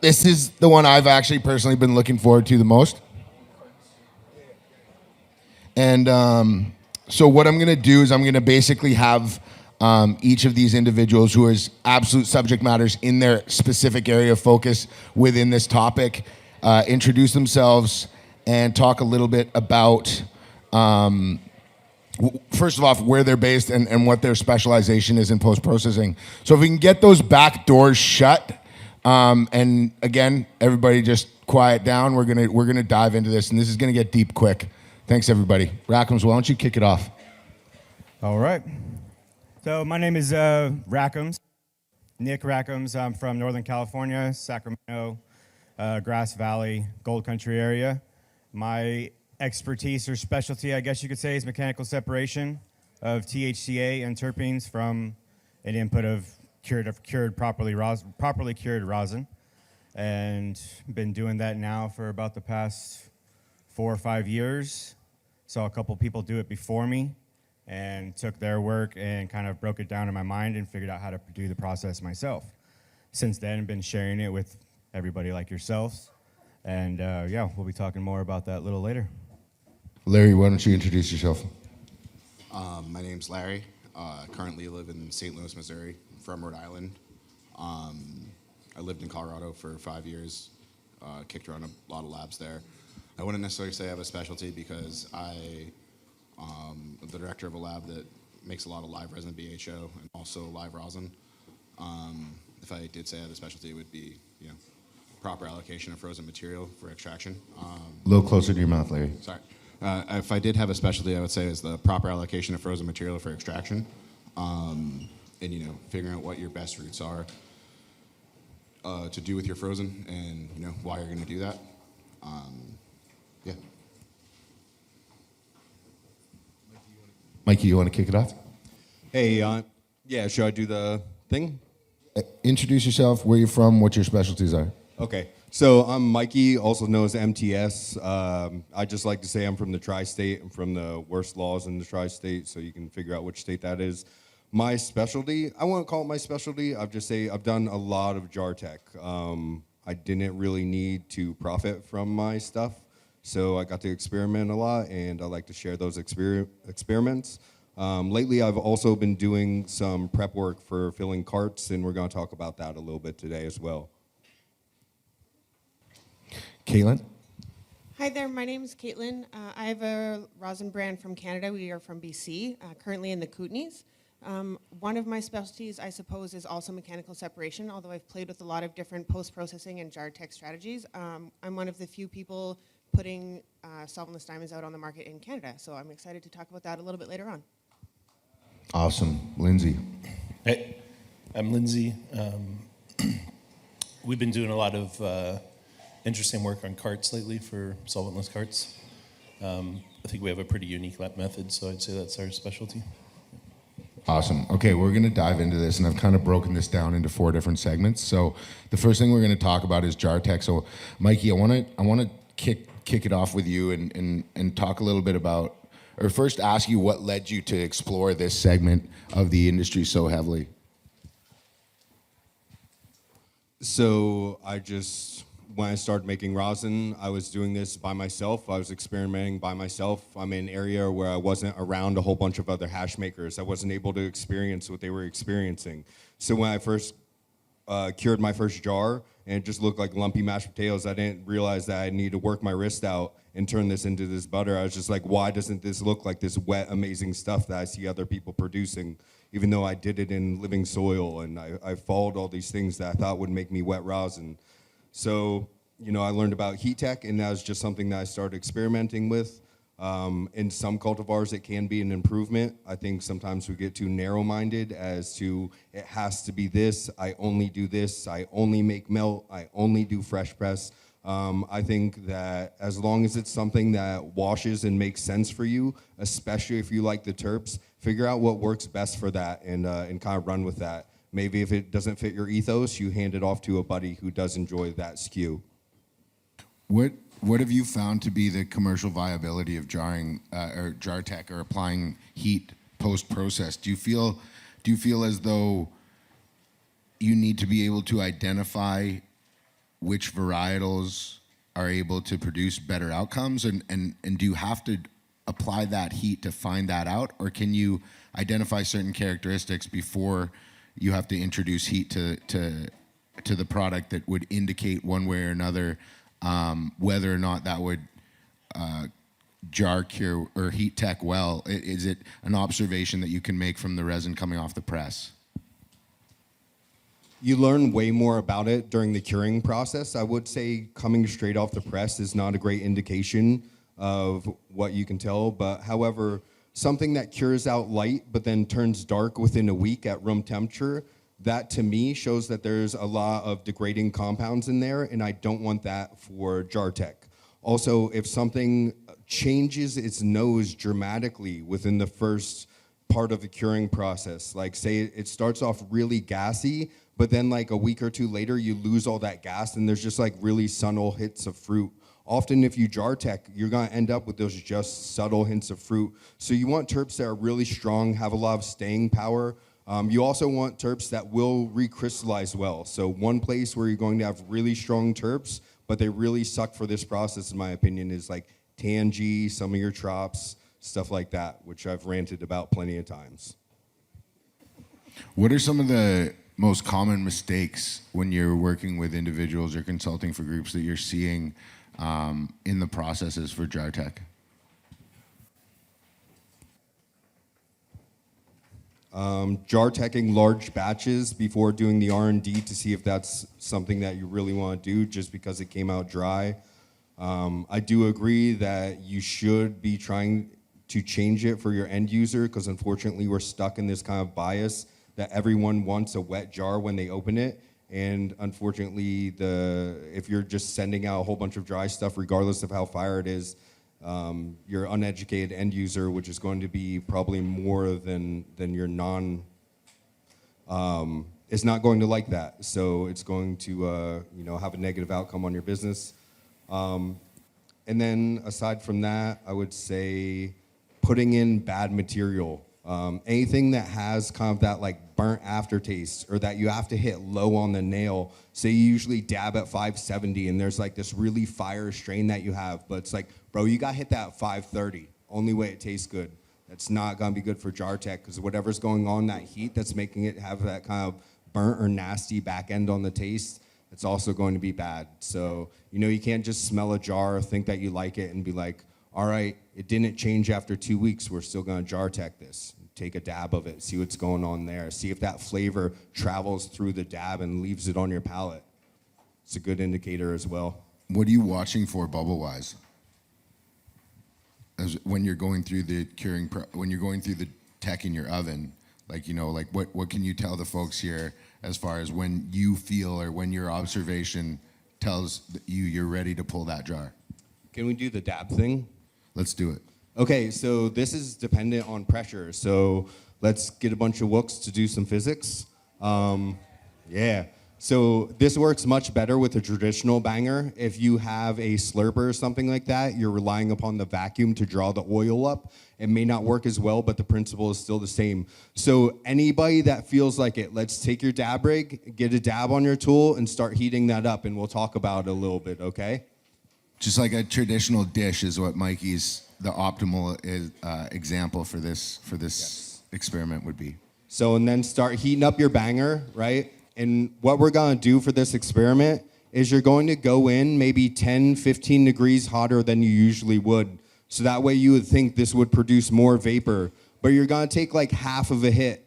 this is the one I've actually personally been looking forward to the most. And so what I'm going to do is I'm going to basically have each of these individuals who is absolute subject matters in their specific area of focus within this topic introduce themselves and talk a little bit about, first of all, where they're based and what their specialization is in post-processing. So if we can get those back doors shut, and again, everybody just quiet down. We're gonna dive into this, and this is gonna get deep quick. Thanks, everybody. Rackams, why don't you kick it off? All right. So my name is Rackams, Nick Rackams. I'm from Northern California, Sacramento, Grass Valley, Gold Country area. My expertise or specialty, I guess you could say, is mechanical separation of THCA and terpenes from an input of properly cured rosin, and been doing that now for about the past 4 or 5 years. Saw a couple people do it before me and took their work and kind of broke it down in my mind and figured out how to do the process myself. Since then, I've been sharing it with everybody like yourselves, and yeah, we'll be talking more about that a little later. Larry, why don't you introduce yourself? My name's Larry. Currently live in St. Louis, Missouri, from Rhode Island. I lived in Colorado for 5 years, kicked around a lot of labs there. I wouldn't necessarily say I have a specialty because I am the director of a lab that makes a lot of live resin BHO and also live rosin. If I did say I had a specialty, it would be, proper allocation of frozen material for extraction. A little closer to your mouth, Larry. Sorry. If I did have a specialty, I would say is the proper allocation of frozen material for extraction, and figuring out what your best routes are to do with your frozen, and why you're going to do that. Yeah. Mikey, you want to kick it off? Hey, yeah, should I do the thing? Introduce yourself, where you're from, what your specialties are. Okay, so I'm Mikey, also known as MTS. I just like to say I'm from the tri-state. I'm from the worst laws in the tri-state, so you can figure out which state that is. My specialty, I won't call it my specialty. I've just say I've done a lot of jar tech. I didn't really need to profit from my stuff, so I got to experiment a lot, and I like to share those experiments. Lately, I've also been doing some prep work for filling carts, and we're going to talk about that a little bit today as well. Caitlin? Hi there, my name is Caitlin. I have a rosin brand from Canada. We are from BC, currently in the Kootenays. One of my specialties, I suppose, is also mechanical separation, although I've played with a lot of different post-processing and jar tech strategies. I'm one of the few people putting solventless diamonds out on the market in Canada, so I'm excited to talk about that a little bit later on. Awesome. Lindsay? Hey, I'm Lindsay. We've been doing a lot of interesting work on carts lately for solventless carts. I think we have a pretty unique method, so I'd say that's our specialty. Awesome. Okay, we're going to dive into this, and I've kind of broken this down into 4 different segments. So the first thing we're going to talk about is jar tech. So Mikey, I want to kick it off with you and talk a little bit about, or first ask you what led you to explore this segment of the industry so heavily. So when I started making rosin, I was doing this by myself. I was experimenting by myself. I'm in an area where I wasn't around a whole bunch of other hash makers. I wasn't able to experience what they were experiencing. So when I first cured my first jar and it just looked like lumpy mashed potatoes, I didn't realize that I needed to work my wrist out and turn this into this butter. I was just like, why doesn't this look like this wet, amazing stuff that I see other people producing, even though I did it in living soil, and I followed all these things that I thought would make me wet rosin. So, I learned about heat tech, and that was just something that I started experimenting with. In some cultivars, it can be an improvement. I think sometimes we get too narrow-minded as to, it has to be this, I only do this, I only make melt, I only do fresh press. I think that as long as it's something that washes and makes sense for you, especially if you like the terps, figure out what works best for that and kind of run with that. Maybe if it doesn't fit your ethos, you hand it off to a buddy who does enjoy that SKU. What have you found to be the commercial viability of jarring or jar tech or applying heat post-process? Do you feel as though you need to be able to identify which varietals are able to produce better outcomes, and do you have to apply that heat to find that out, or can you identify certain characteristics before you have to introduce heat to the product that would indicate one way or another whether or not that would jar cure or heat tech well? Is it an observation that you can make from the resin coming off the press? You learn way more about it during the curing process. I would say coming straight off the press is not a great indication of what you can tell, but however, something that cures out light but then turns dark within a week at room temperature, that to me shows that there's a lot of degrading compounds in there, and I don't want that for jar tech. Also, if something changes its nose dramatically within the first part of the curing process, like say it starts off really gassy, but then like a week or two later you lose all that gas and there's just like really subtle hits of fruit. Often if you jar tech, you're gonna end up with those just subtle hints of fruit. So you want terps that are really strong, have a lot of staying power. You also want terps that will recrystallize well. So one place where you're going to have really strong terps, but they really suck for this process, in my opinion, is like Tangy, some of your Trops, stuff like that, which I've ranted about plenty of times. What are some of the most common mistakes when you're working with individuals or consulting for groups that you're seeing in the processes for jar tech? Jar teching large batches before doing the R&D to see if that's something that you really want to do just because it came out dry. I do agree that you should be trying to change it for your end user, because unfortunately we're stuck in this kind of bias that everyone wants a wet jar when they open it. And unfortunately, if you're just sending out a whole bunch of dry stuff, regardless of how fire it is, your uneducated end user, which is going to be probably more than your is not going to like that. So it's going to have a negative outcome on your business. And then aside from that, I would say putting in bad material. Anything that has kind of that like burnt aftertaste, or that you have to hit low on the nail. Say you usually dab at 570 and there's like this really fire strain that you have, but it's like, bro, you got to hit that at 530. Only way it tastes good. That's not going to be good for jar tech, because whatever's going on, that heat that's making it have that kind of burnt or nasty back end on the taste, it's also going to be bad. So, you can't just smell a jar, think that you like it, and be like, all right, it didn't change after 2 weeks, we're still going to jar tech this. Take a dab of it, see what's going on there. See if that flavor travels through the dab and leaves it on your palate. It's a good indicator as well. What are you watching for bubble-wise? When you're going through the when you're going through the tech in your oven, what can you tell the folks here as far as when you feel or when your observation tells you're ready to pull that jar? Can we do the dab thing? Let's do it. Okay, so this is dependent on pressure. So let's get a bunch of wooks to do some physics. Yeah. So this works much better with a traditional banger. If you have a slurper or something like that, you're relying upon the vacuum to draw the oil up. It may not work as well, but the principle is still the same. So anybody that feels like it, let's take your dab rig, get a dab on your tool, and start heating that up, and we'll talk about it a little bit, okay? Just like a traditional dish is what Mikey's the optimal example for this yes. experiment would be. So, and then start heating up your banger, right? And what we're gonna do for this experiment is you're going to go in maybe 10, 15 degrees hotter than you usually would. So that way you would think this would produce more vapor, but you're gonna take like half of a hit.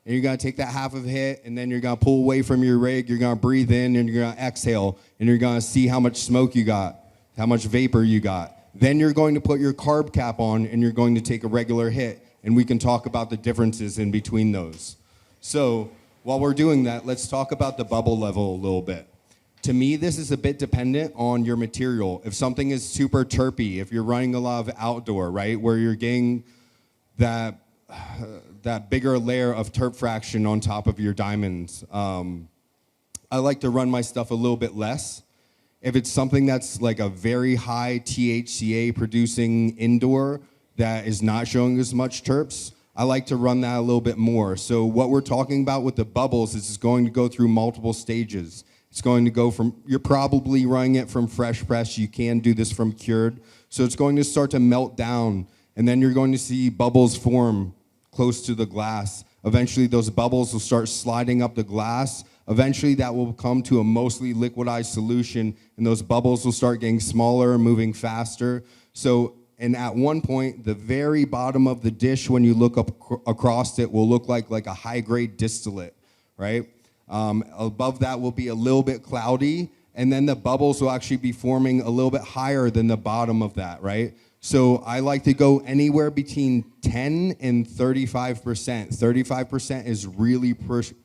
And you're gonna take that half of a hit, and then you're gonna pull away from your rig, you're gonna breathe in, and you're gonna exhale, and you're gonna see how much smoke you got, how much vapor you got. Then you're going to put your carb cap on, and you're going to take a regular hit, and we can talk about the differences in between those. So while we're doing that, let's talk about the bubble level a little bit. To me, this is a bit dependent on your material. If something is super terpy, if you're running a lot of outdoor, right, where you're getting that bigger layer of terp fraction on top of your diamonds, I like to run my stuff a little bit less. If it's something that's like a very high THCA producing indoor that is not showing as much terps, I like to run that a little bit more. So what we're talking about with the bubbles is it's going to go through multiple stages. It's going to go from, you're probably running it from fresh press. You can do this from cured. So it's going to start to melt down, and then you're going to see bubbles form close to the glass. Eventually, those bubbles will start sliding up the glass. Eventually, that will come to a mostly liquidized solution, and those bubbles will start getting smaller and moving faster. So, and at one point, the very bottom of the dish, when you look up across it, will look like a high-grade distillate, right? Above that will be a little bit cloudy, and then the bubbles will actually be forming a little bit higher than the bottom of that, right? So I like to go anywhere between 10 and 35%. 35% is really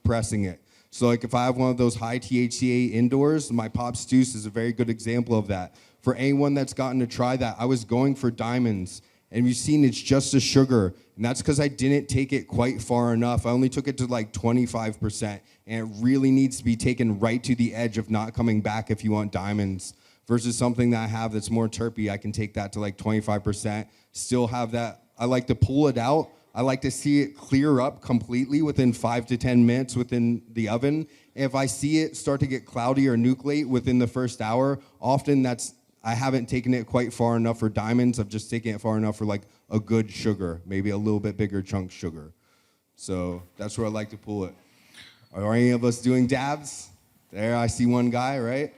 pressing it. So like if I have one of those high THCA indoors, my Pops Juice is a very good example of that. For anyone that's gotten to try that, I was going for diamonds, and you've seen it's just a sugar, and that's because I didn't take it quite far enough. I only took it to like 25%, and it really needs to be taken right to the edge of not coming back if you want diamonds. Versus something that I have that's more terpy, I can take that to like 25%, still have that. I like to pull it out. I like to see it clear up completely within 5 to 10 minutes within the oven. If I see it start to get cloudy or nucleate within the first hour, often I haven't taken it quite far enough for diamonds. I've just taken it far enough for like a good sugar, maybe a little bit bigger chunk sugar. So that's where I like to pull it. Are any of us doing dabs? There, I see one guy, right?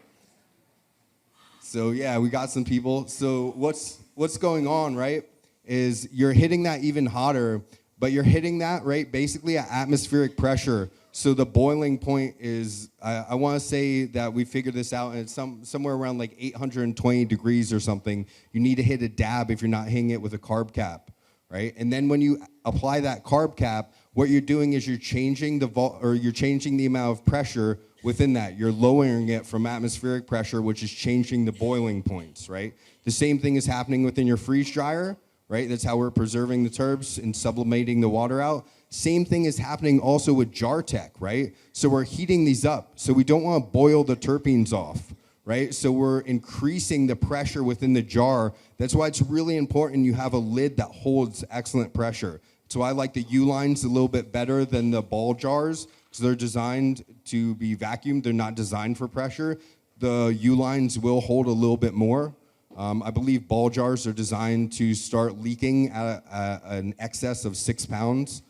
So yeah, we got some people. So what's going on, right, is you're hitting that even hotter, but you're hitting that, right, basically at atmospheric pressure. So the boiling point is, I want to say that we figured this out, and it's somewhere around like 820 degrees or something. You need to hit a dab if you're not hitting it with a carb cap, right? And then when you apply that carb cap, what you're doing is you're changing the amount of pressure within that. You're lowering it from atmospheric pressure, which is changing the boiling points, right? The same thing is happening within your freeze dryer, right? That's how we're preserving the terps and sublimating the water out. Same thing is happening also with JarTech, right? So we're heating these up. So we don't want to boil the terpenes off, right? So we're increasing the pressure within the jar. That's why it's really important you have a lid that holds excellent pressure. So I like the U-lines a little bit better than the ball jars. So they're designed to be vacuumed. They're not designed for pressure. The U-lines will hold a little bit more. I believe ball jars are designed to start leaking at an excess of 6 pounds.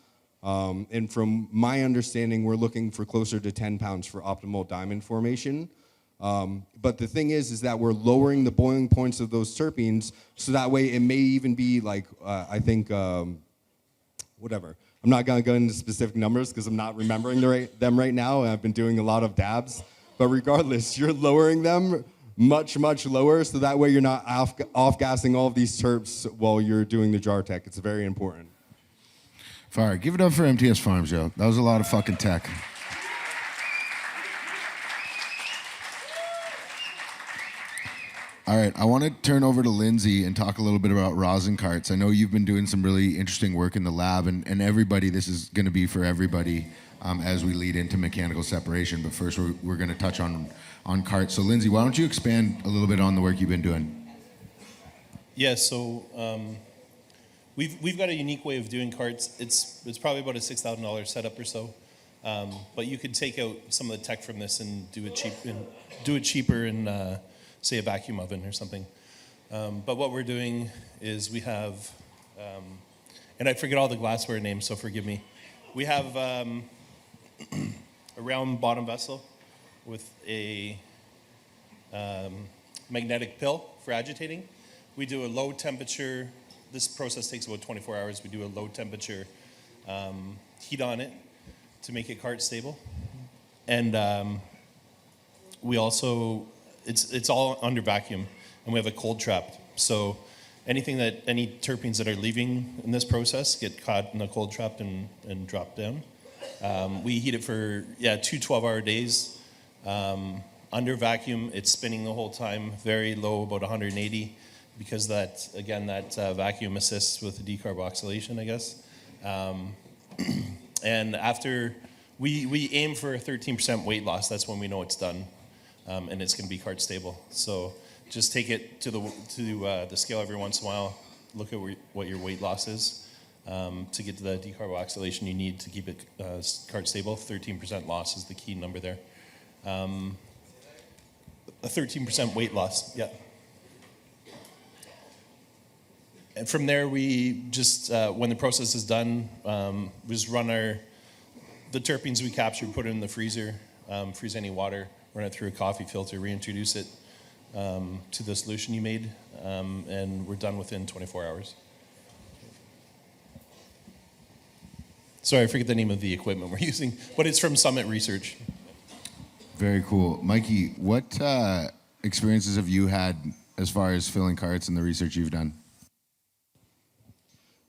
And from my understanding, we're looking for closer to 10 pounds for optimal diamond formation. But the thing is that we're lowering the boiling points of those terpenes, so that way it may even be like, I think, whatever. I'm not going to go into specific numbers because I'm not remembering them right now, and I've been doing a lot of dabs. But regardless, you're lowering them much, much lower, so that way you're not off-gassing all of these terps while you're doing the JarTech. It's very important. Fire. Give it up for MTS Farms, yo. That was a lot of fucking tech. All right, I want to turn over to Lindsay and talk a little bit about rosin carts. I know you've been doing some really interesting work in the lab, and everybody, this is going to be for everybody as we lead into mechanical separation. But first, we're going to touch on carts. So Lindsay, why don't you expand a little bit on the work you've been doing? Yeah, so we've got a unique way of doing carts. It's probably about a $6,000 setup or so, but you could take out some of the tech from this and do it cheaper in say a vacuum oven or something. But what we're doing is we have, and I forget all the glassware names, so forgive me. We have a round bottom vessel with a magnetic pill for agitating. We do a low temperature. This process takes about 24 hours. We do a low temperature heat on it to make it cart stable. And we also, it's all under vacuum, and we have a cold trap. So any terpenes that are leaving in this process get caught in the cold trap and dropped down. We heat it for 2 12-hour days. Under vacuum, it's spinning the whole time, very low, about 180, because that vacuum assists with the decarboxylation, I guess. And after, we aim for a 13% weight loss. That's when we know it's done, and it's going to be cart stable. So just take it to the scale every once in a while. Look at what your weight loss is to get to the decarboxylation you need to keep it cart stable. 13% loss is the key number there. A 13% weight loss, yeah. And from there, we just, when the process is done, we just run the terpenes we captured, put it in the freezer, freeze any water, run it through a coffee filter, reintroduce it to the solution you made, and we're done within 24 hours. Sorry, I forget the name of the equipment we're using, but it's from Summit Research. Very cool. Mikey, what experiences have you had as far as filling carts and the research you've done?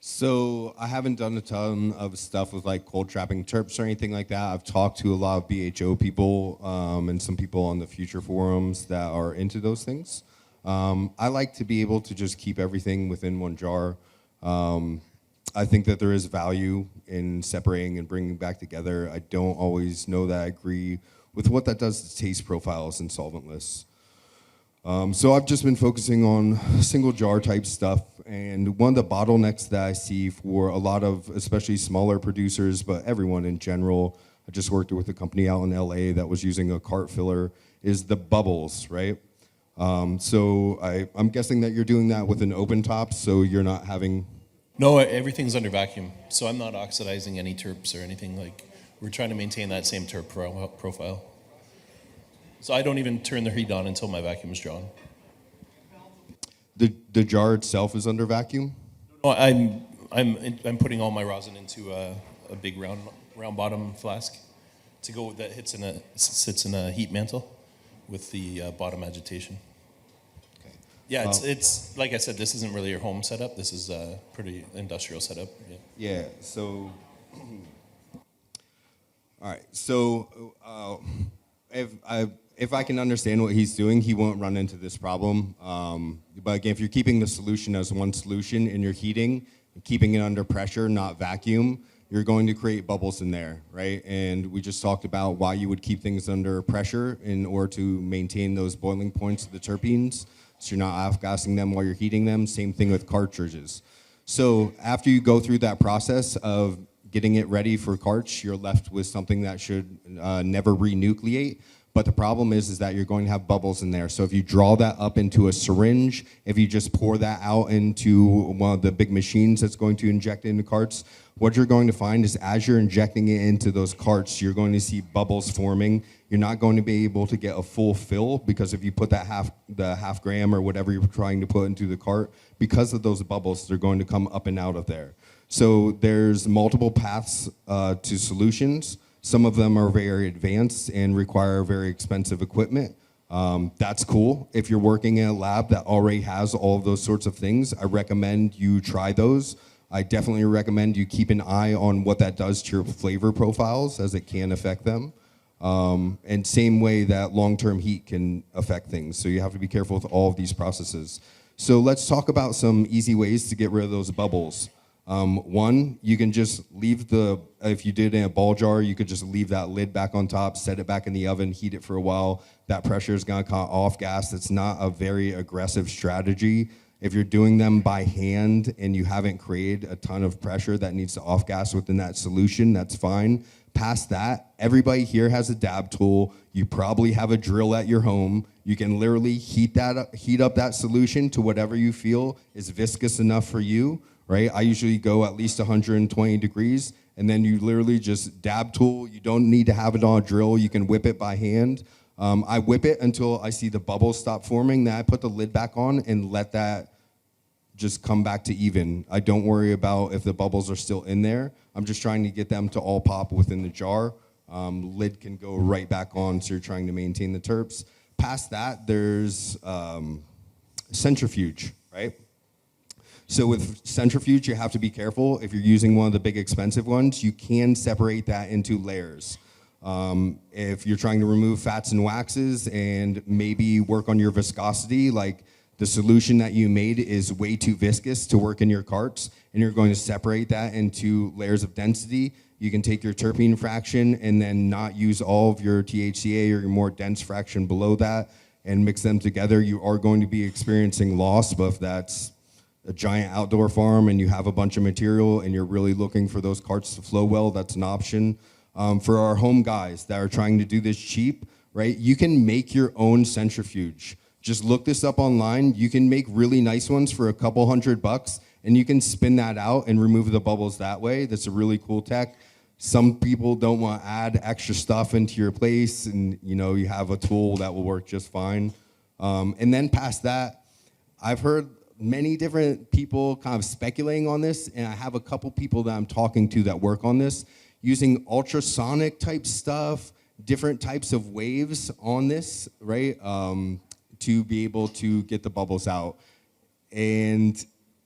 So I haven't done a ton of stuff with like cold trapping terps or anything like that. I've talked to a lot of BHO people and some people on the future forums that are into those things. I like to be able to just keep everything within one jar. I think that there is value in separating and bringing back together. I don't always know that I agree with what that does to taste profiles and solvent lists. So I've just been focusing on single jar type stuff, and one of the bottlenecks that I see for a lot of, especially smaller producers, but everyone in general, I just worked with a company out in LA that was using a cart filler, is the bubbles, right? So I'm guessing that you're doing that with an open top, so you're not having... No, everything's under vacuum, so I'm not oxidizing any terps or anything. Like, we're trying to maintain that same terp profile. So I don't even turn the heat on until my vacuum is drawn. The jar itself is under vacuum? No, I'm putting all my rosin into a big round bottom flask to go that sits in a heat mantle with the bottom agitation. Okay. Yeah, it's like I said, this isn't really your home setup. This is a pretty industrial setup. Yeah. So, all right. So, if I can understand what he's doing, he won't run into this problem. But again, if you're keeping the solution as one solution and you're heating, keeping it under pressure, not vacuum, you're going to create bubbles in there, right? And we just talked about why you would keep things under pressure in order to maintain those boiling points of the terpenes, so you're not off-gassing them while you're heating them. Same thing with cartridges. So after you go through that process of getting it ready for carts, you're left with something that should never renucleate. But the problem is that you're going to have bubbles in there. So if you draw that up into a syringe, if you just pour that out into one of the big machines that's going to inject it into carts, what you're going to find is as you're injecting it into those carts, you're going to see bubbles forming. You're not going to be able to get a full fill, because if you put that half gram or whatever you're trying to put into the cart, because of those bubbles, they're going to come up and out of there. So there's multiple paths to solutions. Some of them are very advanced and require very expensive equipment. That's cool. If you're working in a lab that already has all of those sorts of things, I recommend you try those. I definitely recommend you keep an eye on what that does to your flavor profiles, as it can affect them. And same way that long-term heat can affect things. So you have to be careful with all of these processes. So let's talk about some easy ways to get rid of those bubbles. One, you can just leave if you did in a ball jar, you could just leave that lid back on top, set it back in the oven, heat it for a while. That pressure is gonna cut off gas. It's not a very aggressive strategy. If you're doing them by hand and you haven't created a ton of pressure that needs to off gas within that solution, that's fine. Past that, everybody here has a dab tool. You probably have a drill at your home. You can literally heat up that solution to whatever you feel is viscous enough for you. Right? I usually go at least 120 degrees, and then you literally just dab tool. You don't need to have it on a drill. You can whip it by hand. I whip it until I see the bubbles stop forming. Then I put the lid back on and let that just come back to even. I don't worry about if the bubbles are still in there. I'm just trying to get them to all pop within the jar. Lid can go right back on, so you're trying to maintain the terps. Past that, there's centrifuge, right? So with centrifuge, you have to be careful. If you're using one of the big expensive ones, you can separate that into layers. If you're trying to remove fats and waxes and maybe work on your viscosity, like the solution that you made is way too viscous to work in your carts, and you're going to separate that into layers of density, you can take your terpene fraction and then not use all of your THCA or your more dense fraction below that and mix them together. You are going to be experiencing loss, but if that's a giant outdoor farm and you have a bunch of material and you're really looking for those carts to flow well, that's an option. For our home guys that are trying to do this cheap, right? You can make your own centrifuge. Just look this up online. You can make really nice ones for a couple $100, and you can spin that out and remove the bubbles that way. That's a really cool tech. Some people don't want to add extra stuff into your place, and you have a tool that will work just fine. And then past that, I've heard many different people kind of speculating on this, and I have a couple people that I'm talking to that work on this, using ultrasonic type stuff, different types of waves on this, right, to be able to get the bubbles out. And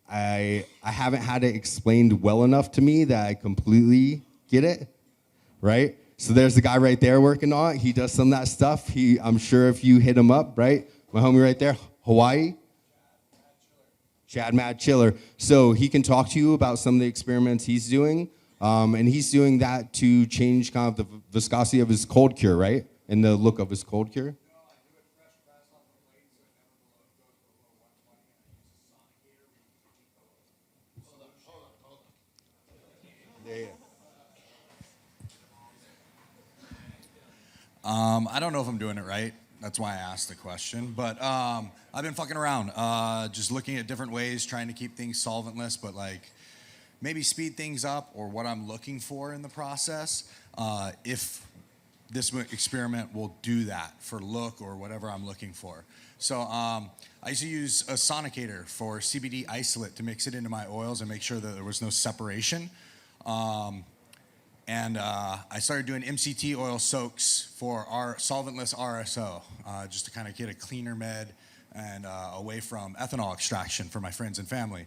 I haven't had it explained well enough to me that I completely get it, right? So there's the guy right there working on it. He does some of that stuff. I'm sure if you hit him up, right, my homie right there, Hawaii, Chad Mad Chiller. So he can talk to you about some of the experiments he's doing. And he's doing that to change kind of the viscosity of his cold cure, right? And the look of his cold cure. I don't know if I'm doing it right. That's why I asked the question. But I've been fucking around, just looking at different ways, trying to keep things solventless, but like maybe speed things up or what I'm looking for in the process. If this experiment will do that for look or whatever I'm looking for. So I used to use a sonicator for CBD isolate to mix it into my oils and make sure that there was no separation. And I started doing MCT oil soaks for our solventless RSO, just to kind of get a cleaner med and away from ethanol extraction for my friends and family.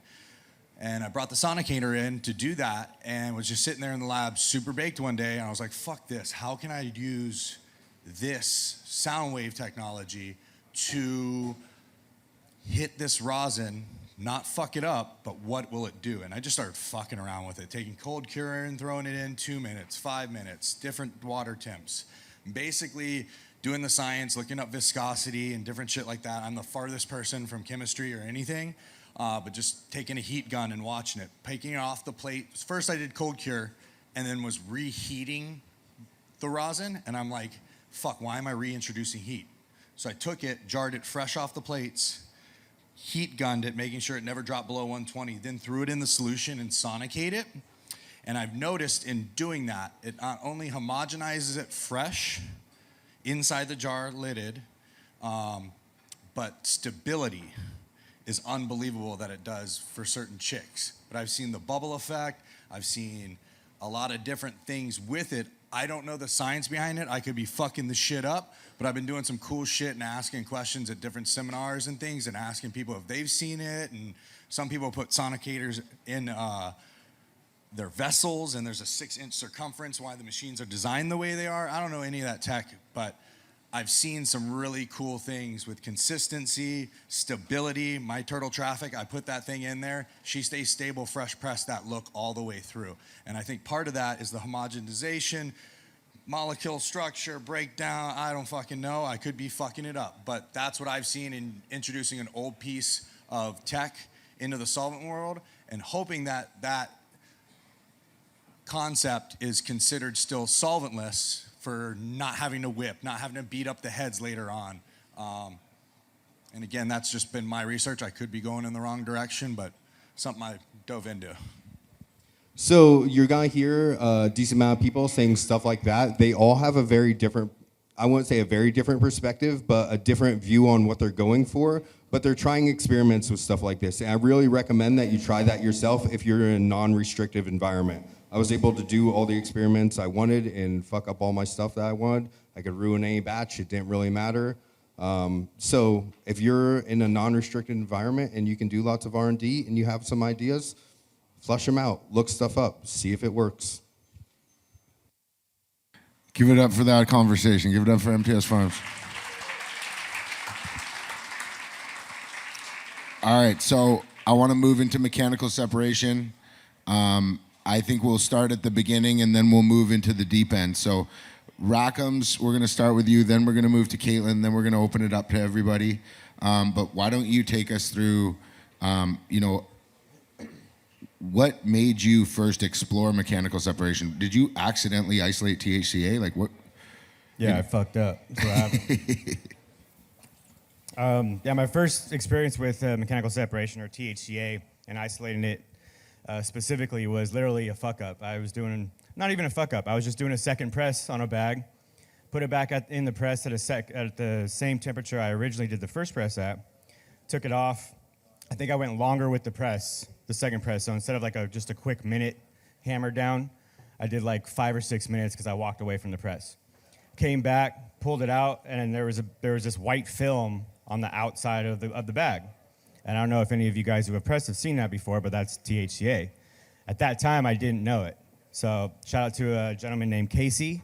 And I brought the sonicator in to do that and was just sitting there in the lab super baked one day. And I was like, fuck this. How can I use this sound wave technology to hit this rosin, not fuck it up, but what will it do? And I just started fucking around with it, taking cold cure and throwing it in 2 minutes, 5 minutes, different water temps. Basically doing the science, looking up viscosity and different shit like that. I'm the farthest person from chemistry or anything, but just taking a heat gun and watching it, taking it off the plate. First I did cold cure and then was reheating the rosin. And I'm like, fuck, why am I reintroducing heat? So I took it, jarred it fresh off the plates, heat gunned it, making sure it never dropped below 120, then threw it in the solution and sonicate it. And I've noticed in doing that, it not only homogenizes it fresh inside the jar, lidded, but stability is unbelievable that it does for certain chicks. But I've seen the bubble effect, I've seen a lot of different things with it. I don't know the science behind it. I could be fucking the shit up, but I've been doing some cool shit and asking questions at different seminars and things and asking people if they've seen it. And some people put sonicators in their vessels and there's a 6-inch circumference, why the machines are designed the way they are. I don't know any of that tech, but I've seen some really cool things with consistency, stability. My turtle traffic, I put that thing in there. She stays stable, fresh pressed, that look all the way through. And I think part of that is the homogenization, molecule structure, breakdown. I don't fucking know. I could be fucking it up. But that's what I've seen in introducing an old piece of tech into the solvent world and hoping that that concept is considered still solventless for not having to whip, not having to beat up the heads later on. And again, that's just been my research. I could be going in the wrong direction, but something I dove into. So you're gonna hear a decent amount of people saying stuff like that. They all have a very different, I wouldn't say a very different perspective, but a different view on what they're going for. But they're trying experiments with stuff like this. And I really recommend that you try that yourself if you're in a non-restrictive environment. I was able to do all the experiments I wanted and fuck up all my stuff that I wanted. I could ruin any batch, it didn't really matter. So if you're in a non-restricted environment and you can do lots of R&D and you have some ideas, flush them out, look stuff up, see if it works. Give it up for that conversation. Give it up for MTS Farms. All right, so I want to move into mechanical separation. I think we'll start at the beginning and then we'll move into the deep end. So Rackham's, we're going to start with you, then we're going to move to Caitlin, then we're going to open it up to everybody. But why don't you take us through, what made you first explore mechanical separation? Did you accidentally isolate THCA? Like what? Yeah, I fucked up. That's what happened. Yeah, my first experience with mechanical separation, or THCA, and isolating it specifically was literally a fuck up. I was doing, not even a fuck up, I was just doing a second press on a bag, put it back in the press at the same temperature I originally did the first press at, took it off. I think I went longer with the press, the second press, so instead of like just a quick minute hammer down, I did like 5 or 6 minutes because I walked away from the press. Came back, pulled it out, and there was this white film on the outside of the bag. And I don't know if any of you guys who have pressed have seen that before, but that's THCA. At that time, I didn't know it. So shout out to a gentleman named Casey,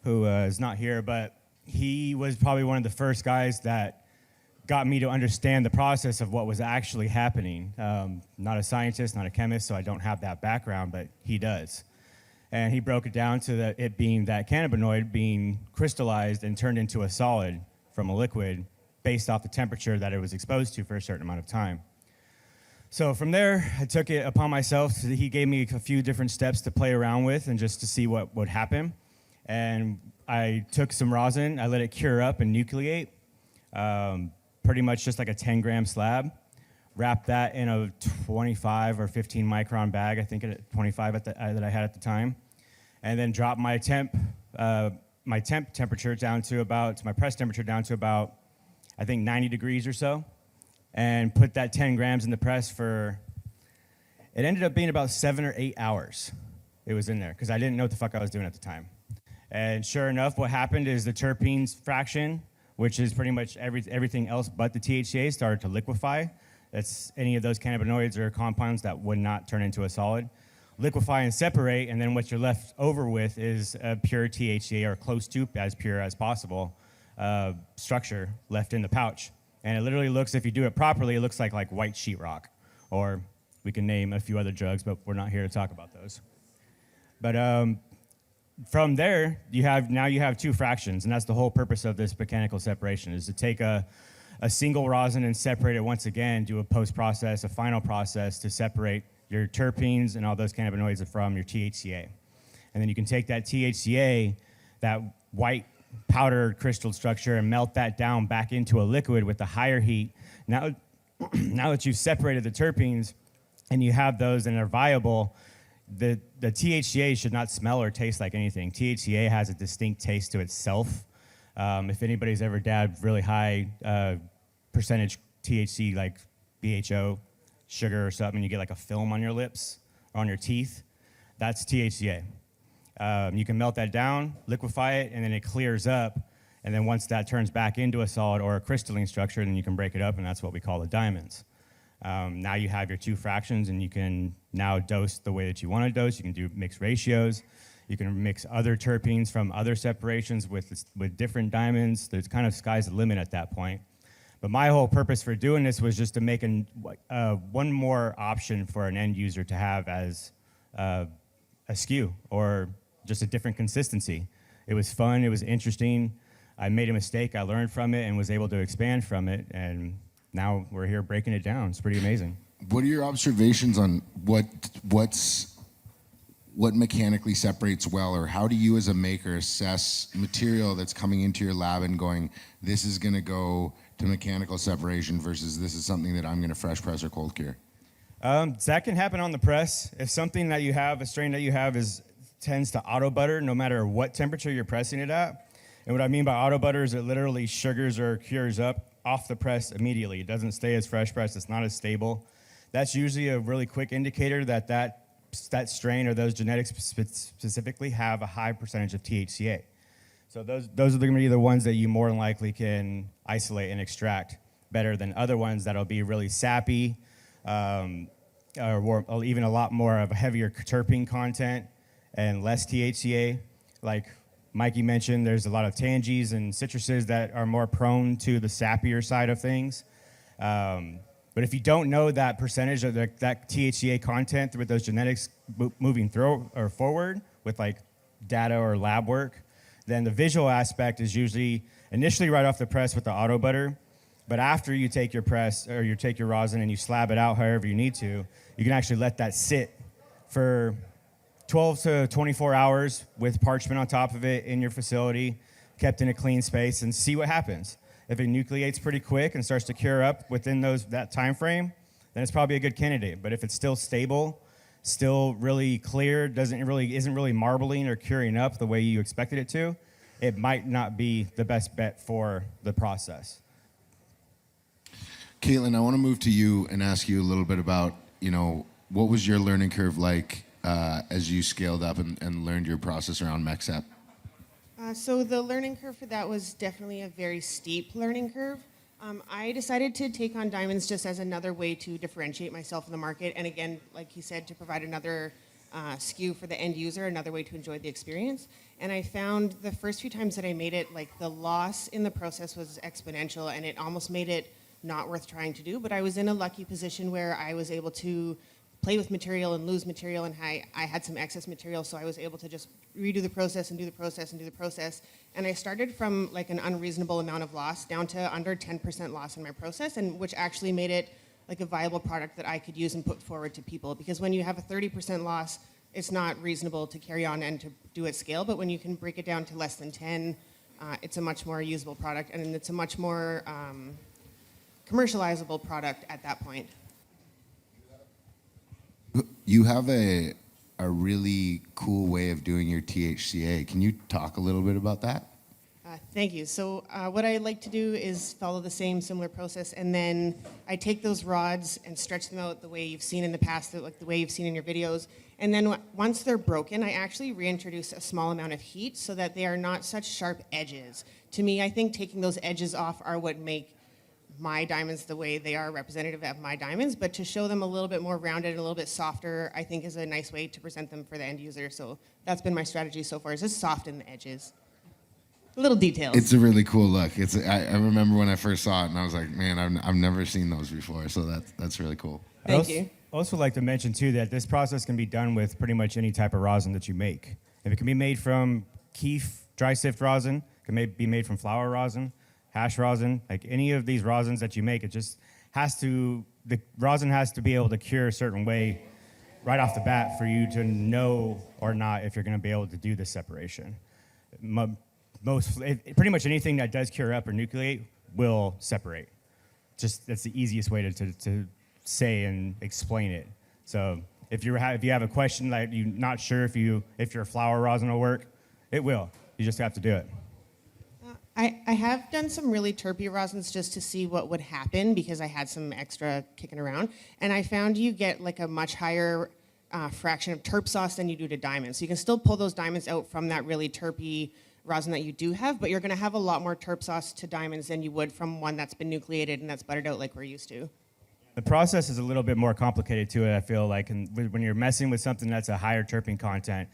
who is not here, but he was probably one of the first guys that got me to understand the process of what was actually happening. Not a scientist, not a chemist, so I don't have that background, but he does. And he broke it down to it being that cannabinoid being crystallized and turned into a solid from a liquid based off the temperature that it was exposed to for a certain amount of time. So from there, I took it upon myself. He gave me a few different steps to play around with and just to see what would happen. And I took some rosin, I let it cure up and nucleate, pretty much just like a 10-gram slab. Wrapped that in a 25 or 15 micron bag, I think at 25 that I had at the time. And then dropped my temperature down to about, my press temperature down to about, I think 90 degrees or so, and put that 10 grams in the press for, it ended up being about 7 or 8 hours it was in there, because I didn't know what the fuck I was doing at the time. And sure enough, what happened is the terpenes fraction, which is pretty much everything else but the THCA, started to liquefy. That's any of those cannabinoids or compounds that would not turn into a solid. Liquefy and separate, and then what you're left over with is a pure THCA, or close to as pure as possible, structure left in the pouch. And it literally looks, if you do it properly, it looks like white sheetrock. Or we can name a few other drugs, but we're not here to talk about those. But from there, you have two fractions, and that's the whole purpose of this mechanical separation, is to take a single rosin and separate it once again, do a post-process, a final process to separate your terpenes and all those cannabinoids from your THCA. And then you can take that THCA, that white powdered crystal structure, and melt that down back into a liquid with a higher heat. Now that you've separated the terpenes and you have those and they're viable, the THCA should not smell or taste like anything. THCA has a distinct taste to itself. If anybody's ever dabbed really high percentage THC, like BHO, sugar or something, you get like a film on your lips or on your teeth, that's THCA. You can melt that down, liquefy it, and then it clears up. And then once that turns back into a solid or a crystalline structure, then you can break it up, and that's what we call the diamonds. Now you have your two fractions, and you can now dose the way that you want to dose. You can do mixed ratios. You can mix other terpenes from other separations with different diamonds. There's kind of sky's the limit at that point. But my whole purpose for doing this was just to make one more option for an end user to have as a SKU, or just a different consistency. It was fun, it was interesting. I made a mistake, I learned from it, and was able to expand from it, and now we're here breaking it down. It's pretty amazing. What are your observations on what mechanically separates well, or how do you as a maker assess material that's coming into your lab and going, this is going to go to mechanical separation versus this is something that I'm going to fresh press or cold cure? That can happen on the press. If something that you have, a strain that you have tends to auto butter no matter what temperature you're pressing it at. And what I mean by auto butter is it literally sugars or cures up off the press immediately. It doesn't stay as fresh pressed, it's not as stable. That's usually a really quick indicator that strain or those genetics specifically have a high percentage of THCA. So those are going to be the ones that you more than likely can isolate and extract better than other ones that'll be really sappy, or even a lot more of a heavier terpene content and less THCA. Like Mikey mentioned, there's a lot of tangies and citruses that are more prone to the sappier side of things. But if you don't know that percentage of that THCA content with those genetics moving through or forward with like data or lab work, then the visual aspect is usually initially right off the press with the auto butter. But after you take your press or you take your rosin and you slab it out however you need to, you can actually let that sit for 12 to 24 hours with parchment on top of it in your facility kept in a clean space, and see what happens. If it nucleates pretty quick and starts to cure up within that time frame, then it's probably a good candidate. But if it's still stable, still really clear, isn't really marbling or curing up the way you expected it to, it might not be the best bet for the process. Caitlin, I want to move to you and ask you a little bit about, what was your learning curve like as you scaled up and learned your process around MexEp? So the learning curve for that was definitely a very steep learning curve. I decided to take on diamonds just as another way to differentiate myself in the market, and again, like he said, to provide another SKU for the end user, another way to enjoy the experience. And I found the first few times that I made it, like the loss in the process was exponential, and it almost made it not worth trying to do. But I was in a lucky position where I was able to play with material and lose material, and I had some excess material, so I was able to just redo the process and do the process and do the process. And I started from like an unreasonable amount of loss down to under 10% loss in my process, and which actually made it like a viable product that I could use and put forward to people. Because when you have a 30% loss, it's not reasonable to carry on and to do at scale. But when you can break it down to less than 10, it's a much more usable product, and it's a much more commercializable product at that point. You have a really cool way of doing your THCA. Can you talk a little bit about that? Thank you. So what I like to do is follow the same similar process, and then I take those rods and stretch them out the way you've seen in the past, like the way you've seen in your videos. And then once they're broken, I actually reintroduce a small amount of heat so that they are not such sharp edges. To me, I think taking those edges off are what make my diamonds the way they are representative of my diamonds, but to show them a little bit more rounded and a little bit softer, I think is a nice way to present them for the end user. So that's been my strategy so far, is just soften the edges. Little details. It's a really cool look. I remember when I first saw it, and I was like, man, I've never seen those before. So that's really cool. Thank you. I also like to mention too that this process can be done with pretty much any type of rosin that you make. If it can be made from keef dry sift rosin, it can be made from flower rosin, hash rosin, like any of these rosins that you make, the rosin has to be able to cure a certain way right off the bat for you to know or not if you're going to be able to do this separation. Pretty much anything that does cure up or nucleate will separate. That's the easiest way to say and explain it. So if you have a question like you're not sure if your flower rosin will work, it will. You just have to do it. I have done some really terpy rosins just to see what would happen because I had some extra kicking around, and I found you get like a much higher fraction of terp sauce than you do to diamonds. So you can still pull those diamonds out from that really terpy rosin that you do have, but you're going to have a lot more terp sauce to diamonds than you would from one that's been nucleated and that's buttered out like we're used to. The process is a little bit more complicated to it, I feel like, and when you're messing with something that's a higher terpene content,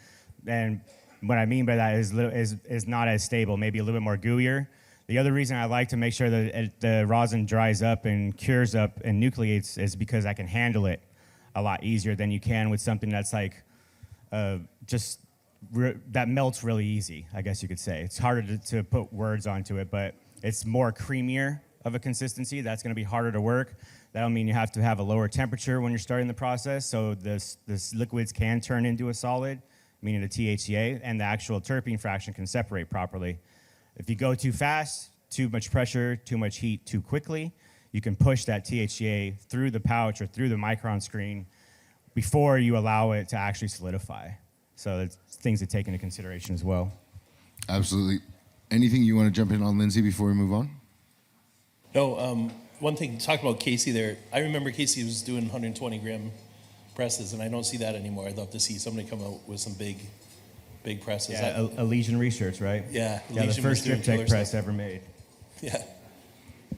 and what I mean by that is not as stable, maybe a little bit more gooier. The other reason I like to make sure that the rosin dries up and cures up and nucleates is because I can handle it a lot easier than you can with something that's like that melts really easy, I guess you could say. It's harder to put words onto it, but it's more creamier of a consistency. That's going to be harder to work. That'll mean you have to have a lower temperature when you're starting the process, so this liquids can turn into a solid, meaning the THCA, and the actual terpene fraction can separate properly. If you go too fast, too much pressure, too much heat too quickly, you can push that THCA through the pouch or through the micron screen before you allow it to actually solidify. So it's things to take into consideration as well. Absolutely. Anything you want to jump in on, Lindsay, before we move on? No, one thing, talking about Casey there, I remember Casey was doing 120 gram presses, and I don't see that anymore. I'd love to see somebody come out with some big presses. Yeah, Elysian Research, right? Yeah, the first drip tech press ever made. Yeah.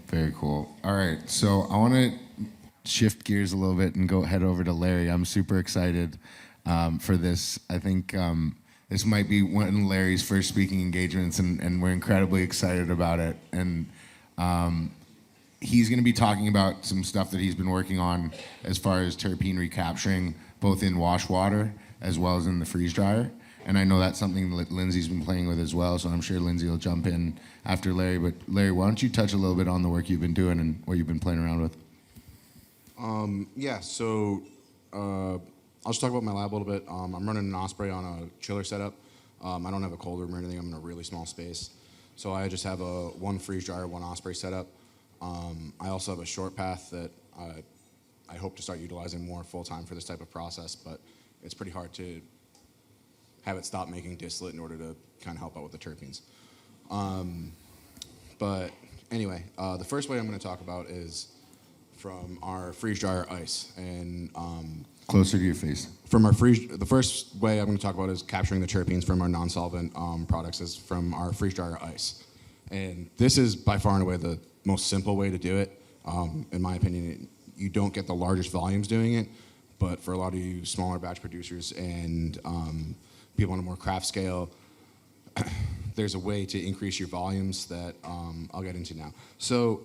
Very cool. All right, so I want to shift gears a little bit and head over to Larry. I'm super excited for this. I think this might be one of Larry's first speaking engagements, and we're incredibly excited about it. And he's going to be talking about some stuff that he's been working on as far as terpene recapturing, both in wash water as well as in the freeze dryer. And I know that's something that Lindsay's been playing with as well, so I'm sure Lindsay will jump in after Larry. But Larry, why don't you touch a little bit on the work you've been doing and what you've been playing around with? So I'll just talk about my lab a little bit. I'm running an Osprey on a chiller setup. I don't have a cold room or anything. I'm in a really small space. So I just have a one freeze dryer, one osprey setup. I also have a short path that I hope to start utilizing more full time for this type of process, but it's pretty hard to have it stop making distillate in order to kind of help out with the terpenes. But anyway, the first way I'm going to talk about is from our freeze dryer ice. And Closer to your face. from our the first way I'm going to talk about is capturing the terpenes from our non-solvent products is from our freeze dryer ice. And this is by far and away the most simple way to do it. In my opinion, you don't get the largest volumes doing it, but for a lot of you smaller batch producers and people on a more craft scale, there's a way to increase your volumes that I'll get into now. So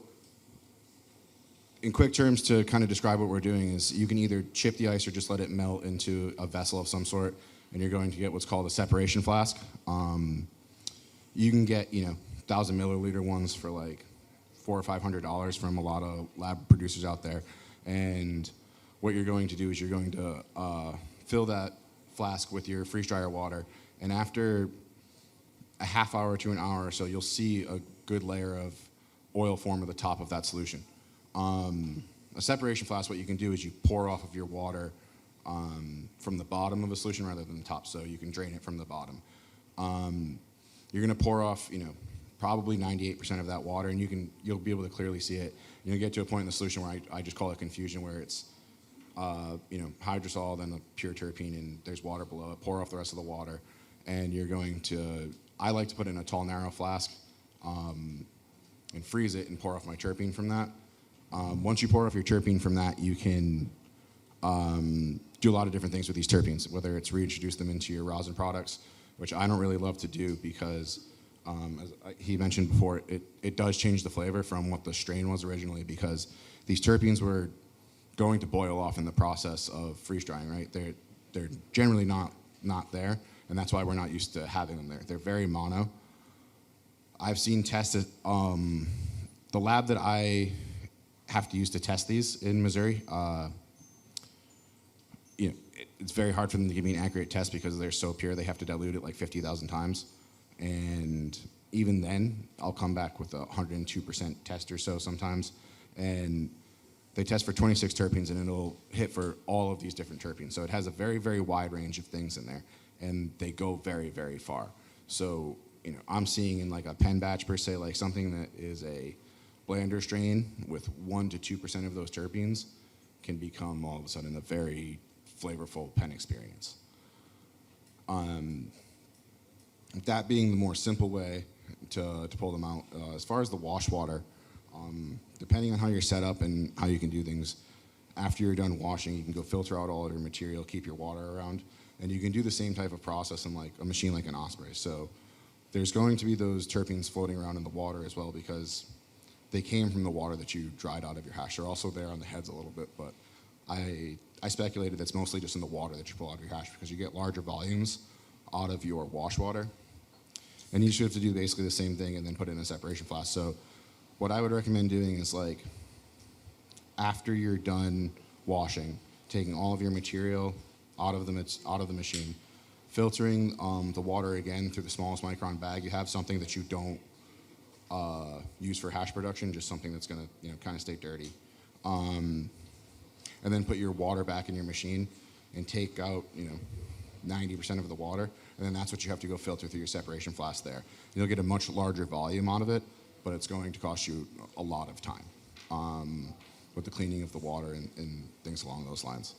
in quick terms, to kind of describe what we're doing is you can either chip the ice or just let it melt into a vessel of some sort, and you're going to get what's called a separation flask. You can get, 1,000 milliliter ones for like $400 or $500 from a lot of lab producers out there. And what you're going to do is you're going to fill that flask with your freeze dryer water, and after a half hour to an hour or so, you'll see a good layer of oil form at the top of that solution. A separation flask, what you can do is you pour off of your water from the bottom of a solution rather than the top, so you can drain it from the bottom. You're going to pour off, probably 98% of that water, and you'll be able to clearly see it. You'll get to a point in the solution where I just call it confusion, where it's hydrosol, then a pure terpene, and there's water below it. Pour off the rest of the water, and you're going to. I like to put it in a tall, narrow flask and freeze it and pour off my terpene from that. Once you pour off your terpene from that, you can do a lot of different things with these terpenes, whether it's reintroduce them into your rosin products, which I don't really love to do because, as he mentioned before, it does change the flavor from what the strain was originally, because these terpenes were going to boil off in the process of freeze drying, right? They're generally not there, and that's why we're not used to having them there. They're very mono. I've seen tested, the lab that I have to use to test these in Missouri, it's very hard for them to give me an accurate test because they're so pure. They have to dilute it like 50,000 times. And even then, I'll come back with a 102% test or so sometimes. And they test for 26 terpenes, and it'll hit for all of these different terpenes. So it has a very, very wide range of things in there, and they go very, very far. So, I'm seeing in like a pen batch per se, like something that is a blander strain with 1 to 2% of those terpenes can become all of a sudden a very flavorful pen experience. That being the more simple way to pull them out. As far as the wash water, depending on how you're set up and how you can do things, after you're done washing, you can go filter out all of your material, keep your water around, and you can do the same type of process in like a machine like an Osprey. So there's going to be those terpenes floating around in the water as well, because they came from the water that you dried out of your hash. They're also there on the heads a little bit, but I speculated that's mostly just in the water that you pull out of your hash, because you get larger volumes out of your wash water. And you should have to do basically the same thing and then put it in a separation flask. So what I would recommend doing is, like, after you're done washing, taking all of your material out of the machine, filtering the water again through the smallest micron bag. You have something that you don't use for hash production, just something that's going to kind of stay dirty. And then put your water back in your machine and take out 90% of the water, and then that's what you have to go filter through your separation flask there. You'll get a much larger volume out of it, but it's going to cost you a lot of time with the cleaning of the water and things along those lines.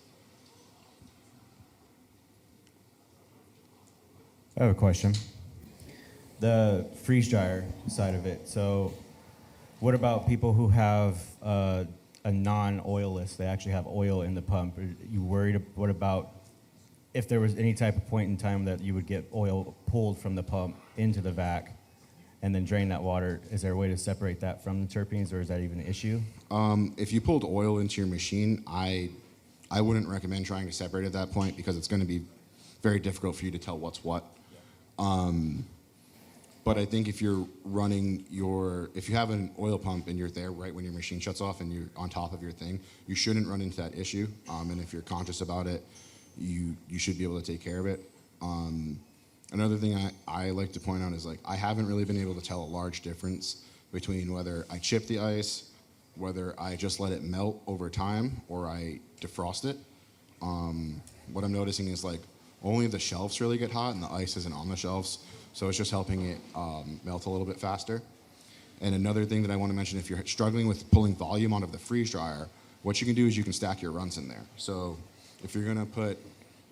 I have a question. The freeze dryer side of it. So, what about people who have a non-oilless? They actually have oil in the pump. Are you worried? What about if there was any type of point in time that you would get oil pulled from the pump into the vac and then drain that water? Is there a way to separate that from the terpenes, or is that even an issue? If you pulled oil into your machine, I wouldn't recommend trying to separate at that point, because it's going to be very difficult for you to tell what's what. But I think if you're running if you have an oil pump and you're there right when your machine shuts off and you're on top of your thing, you shouldn't run into that issue. And if you're conscious about it, you should be able to take care of it. Another thing I like to point out is like I haven't really been able to tell a large difference between whether I chip the ice, whether I just let it melt over time, or I defrost it. What I'm noticing is like only the shelves really get hot and the ice isn't on the shelves, so it's just helping it melt a little bit faster. And another thing that I want to mention, if you're struggling with pulling volume out of the freeze dryer, what you can do is you can stack your runs in there. So if you're gonna put,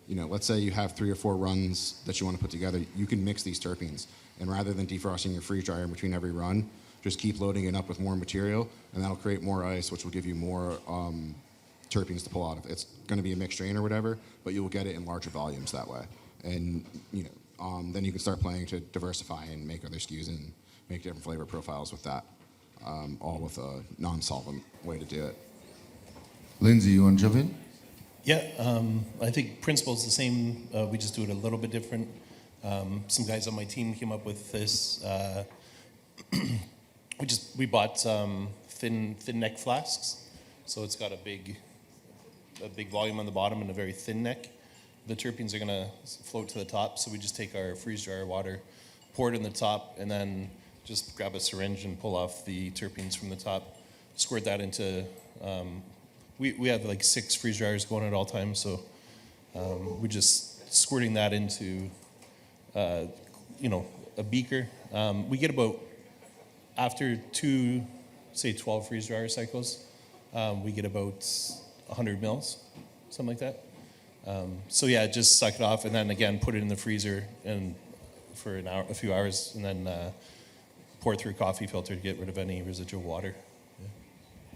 let's say you have 3 or 4 runs that you want to put together, you can mix these terpenes. And rather than defrosting your freeze dryer in between every run, just keep loading it up with more material, and that'll create more ice, which will give you more terpenes to pull out of. It's going to be a mixed strain or whatever, but you will get it in larger volumes that way. And then you can start playing to diversify and make other SKUs and make different flavor profiles with that, all with a non-solvent way to do it. Lindsay, you want to jump in? Yeah, I think principle's the same. We just do it a little bit different. Some guys on my team came up with this. We bought thin neck flasks, so it's got a big volume on the bottom and a very thin neck. The terpenes are gonna float to the top, so we just take our freeze dryer water, pour it in the top, and then just grab a syringe and pull off the terpenes from the top. Squirt that into. We have like 6 freeze dryers going at all times, so we're just squirting that into a beaker. We get about, after 12 freeze dryer cycles, we get about 100 mils, something like that. So yeah, just suck it off, and then again put it in the freezer and for an hour, a few hours, and then pour it through a coffee filter to get rid of any residual water.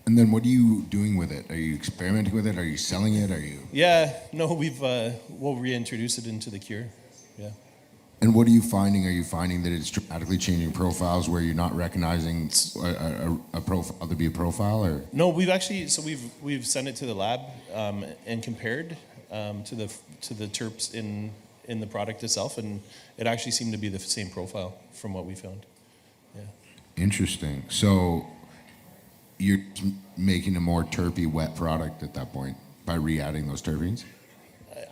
And then what are you doing with it? Are you experimenting with it? Are you selling it? Are you? Yeah, no, we'll reintroduce it into the cure. Yeah. And what are you finding? Are you finding that it's dramatically changing profiles where you're not recognizing a profile to be a profile, or? No, we've sent it to the lab and compared to the terps in the product itself, and it actually seemed to be the same profile from what we found. Yeah. Interesting. So you're making a more terpy wet product at that point by re-adding those terpenes?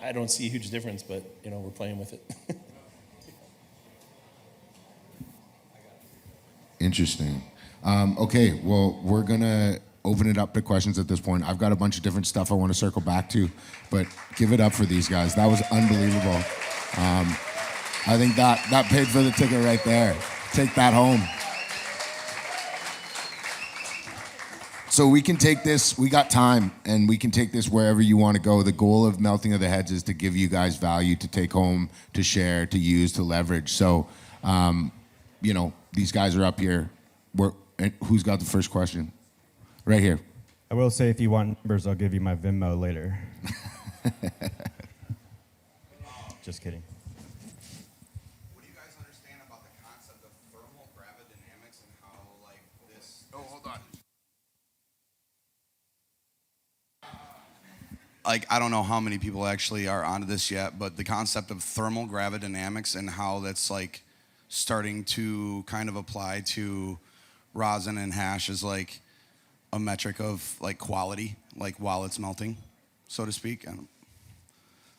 I don't see a huge difference, but we're playing with it. Interesting. Okay, well, we're gonna open it up to questions at this point. I've got a bunch of different stuff I want to circle back to, but give it up for these guys. That was unbelievable. I think that paid for the ticket right there. Take that home. So we can take this, we got time, and we can take this wherever you want to go. The goal of Melting of the Heads is to give you guys value to take home, to share, to use, to leverage. So, these guys are up here. Who's got the first question? Right here. I will say, if you want numbers, I'll give you my Venmo later. Just kidding. What do you guys understand about the concept of thermal gravidynamics and how, like, this... Oh, hold on. Like, I don't know how many people actually are onto this yet, but the concept of thermal gravidynamics and how that's, like, starting to kind of apply to rosin and hash is, like, a metric of, like, quality, like, while it's melting, so to speak. And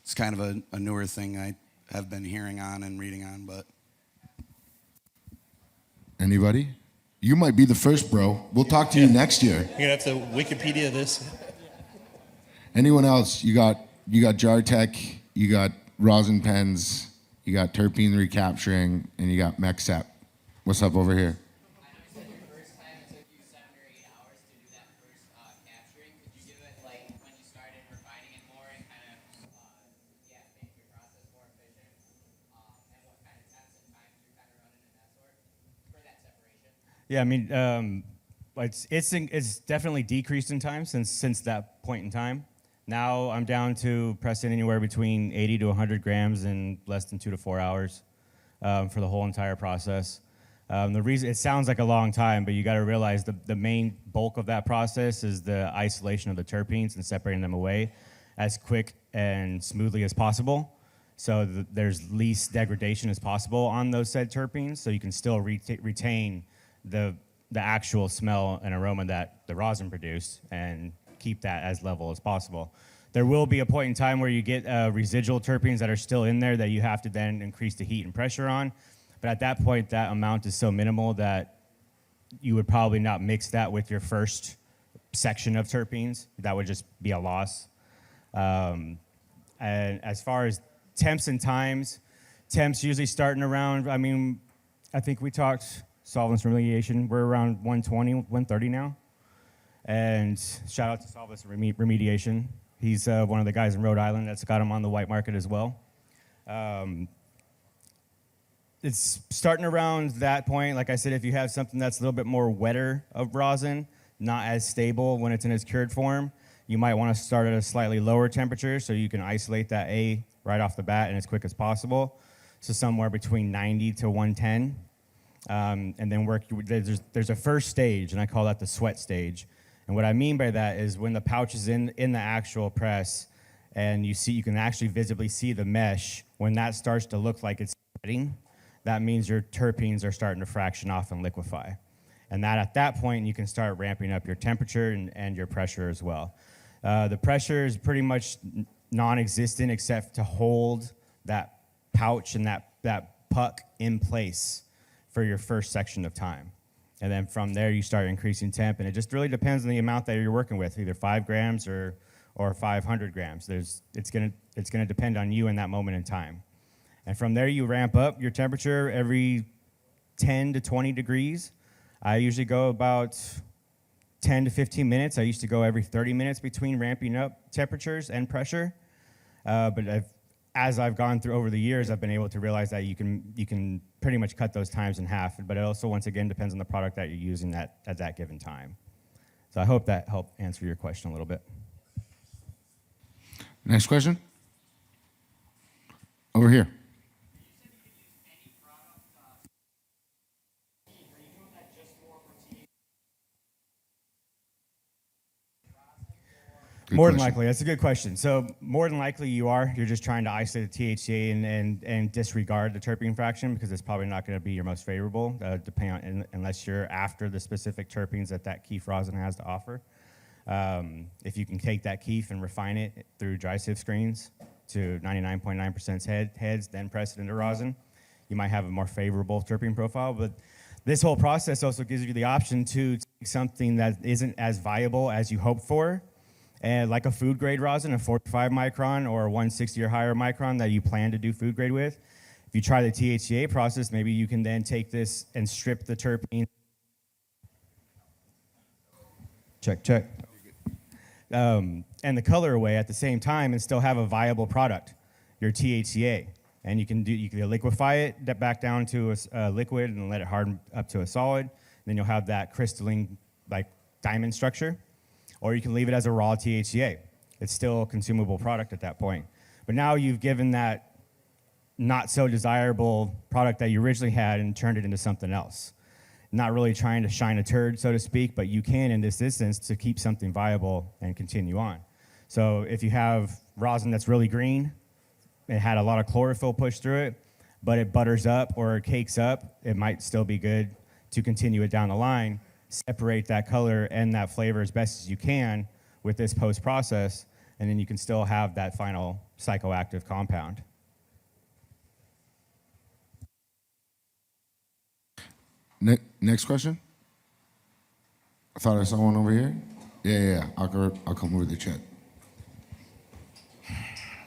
it's kind of a newer thing I have been hearing on and reading on, but... Anybody? You might be the first, bro. We'll talk to you next year. You're gonna have to Wikipedia this. Anyone else? You got JarTech, you got rosin pens, you got terpene recapturing, and you got MechSep. What's up over here? I know you said your first time it took you 7 or 8 hours to do that first capturing. Could you do it like when you started refining it more and kind of make your process more efficient? And what kind of tests and times you're kind of running in that sort for that separation? Yeah, I mean, it's definitely decreased in time since that point in time. Now I'm down to pressing anywhere between 80 to 100 grams in less than 2 to 4 hours for the whole entire process. The reason it sounds like a long time, but you got to realize the main bulk of that process is the isolation of the terpenes and separating them away as quick and smoothly as possible. So there's least degradation as possible on those said terpenes, so you can still retain the actual smell and aroma that the rosin produced and keep that as level as possible. There will be a point in time where you get residual terpenes that are still in there that you have to then increase the heat and pressure on. But at that point, that amount is so minimal that you would probably not mix that with your first section of terpenes. That would just be a loss. And as far as temps and times, temps usually starting around, I mean, I think we talked solvents remediation. We're around 120, 130 now. And shout out to solvents remediation. He's one of the guys in Rhode Island that's got him on the white market as well. It's starting around that point. Like I said, if you have something that's a little bit more wetter of rosin, not as stable when it's in its cured form, you might want to start at a slightly lower temperature so you can isolate that A right off the bat and as quick as possible. So somewhere between 90 to 110. And then there's a first stage, and I call that the sweat stage. And what I mean by that is when the pouch is in the actual press and you can actually visibly see the mesh, when that starts to look like it's spreading, that means your terpenes are starting to fraction off and liquefy. And that at that point, you can start ramping up your temperature and your pressure as well. The pressure is pretty much non-existent except to hold that pouch and that puck in place for your first section of time. And then from there, you start increasing temp, and it just really depends on the amount that you're working with, either 5 grams or 500 grams. It's gonna depend on you in that moment in time. And from there, you ramp up your temperature every 10 to 20 degrees. I usually go about 10 to 15 minutes. I used to go every 30 minutes between ramping up temperatures and pressure. But as I've gone through over the years, I've been able to realize that you can pretty much cut those times in half. But it also, once again, depends on the product that you're using at that given time. So I hope that helped answer your question a little bit. Next question. Over here. Good More than question. likely, that's a good question. So more than likely you're just trying to isolate the THCA and disregard the terpene fraction because it's probably not going to be your most favorable, depending on, unless you're after the specific terpenes that keef rosin has to offer. If you can take that keef and refine it through dry sieve screens to 99.9% heads, then press it into rosin, you might have a more favorable terpene profile. But this whole process also gives you the option to take something that isn't as viable as you hoped for, and like a food grade rosin, a 45 micron or a 160 or higher micron that you plan to do food grade with. If you try the THCA process, maybe you can then take this and strip the terpene. Check. And the color away at the same time and still have a viable product, your THCA. And you can liquefy it back down to a liquid and let it harden up to a solid. Then you'll have that crystalline like diamond structure. Or you can leave it as a raw THCA. It's still a consumable product at that point. But now you've given that not so desirable product that you originally had and turned it into something else. Not really trying to shine a turd, so to speak, but you can in this instance to keep something viable and continue on. So if you have rosin that's really green, it had a lot of chlorophyll pushed through it, but it butters up or it cakes up, it might still be good to continue it down the line. Separate that color and that flavor as best as you can with this post-process, and then you can still have that final psychoactive compound. Next question. I thought I saw one over here. Yeah. I'll come over the chat.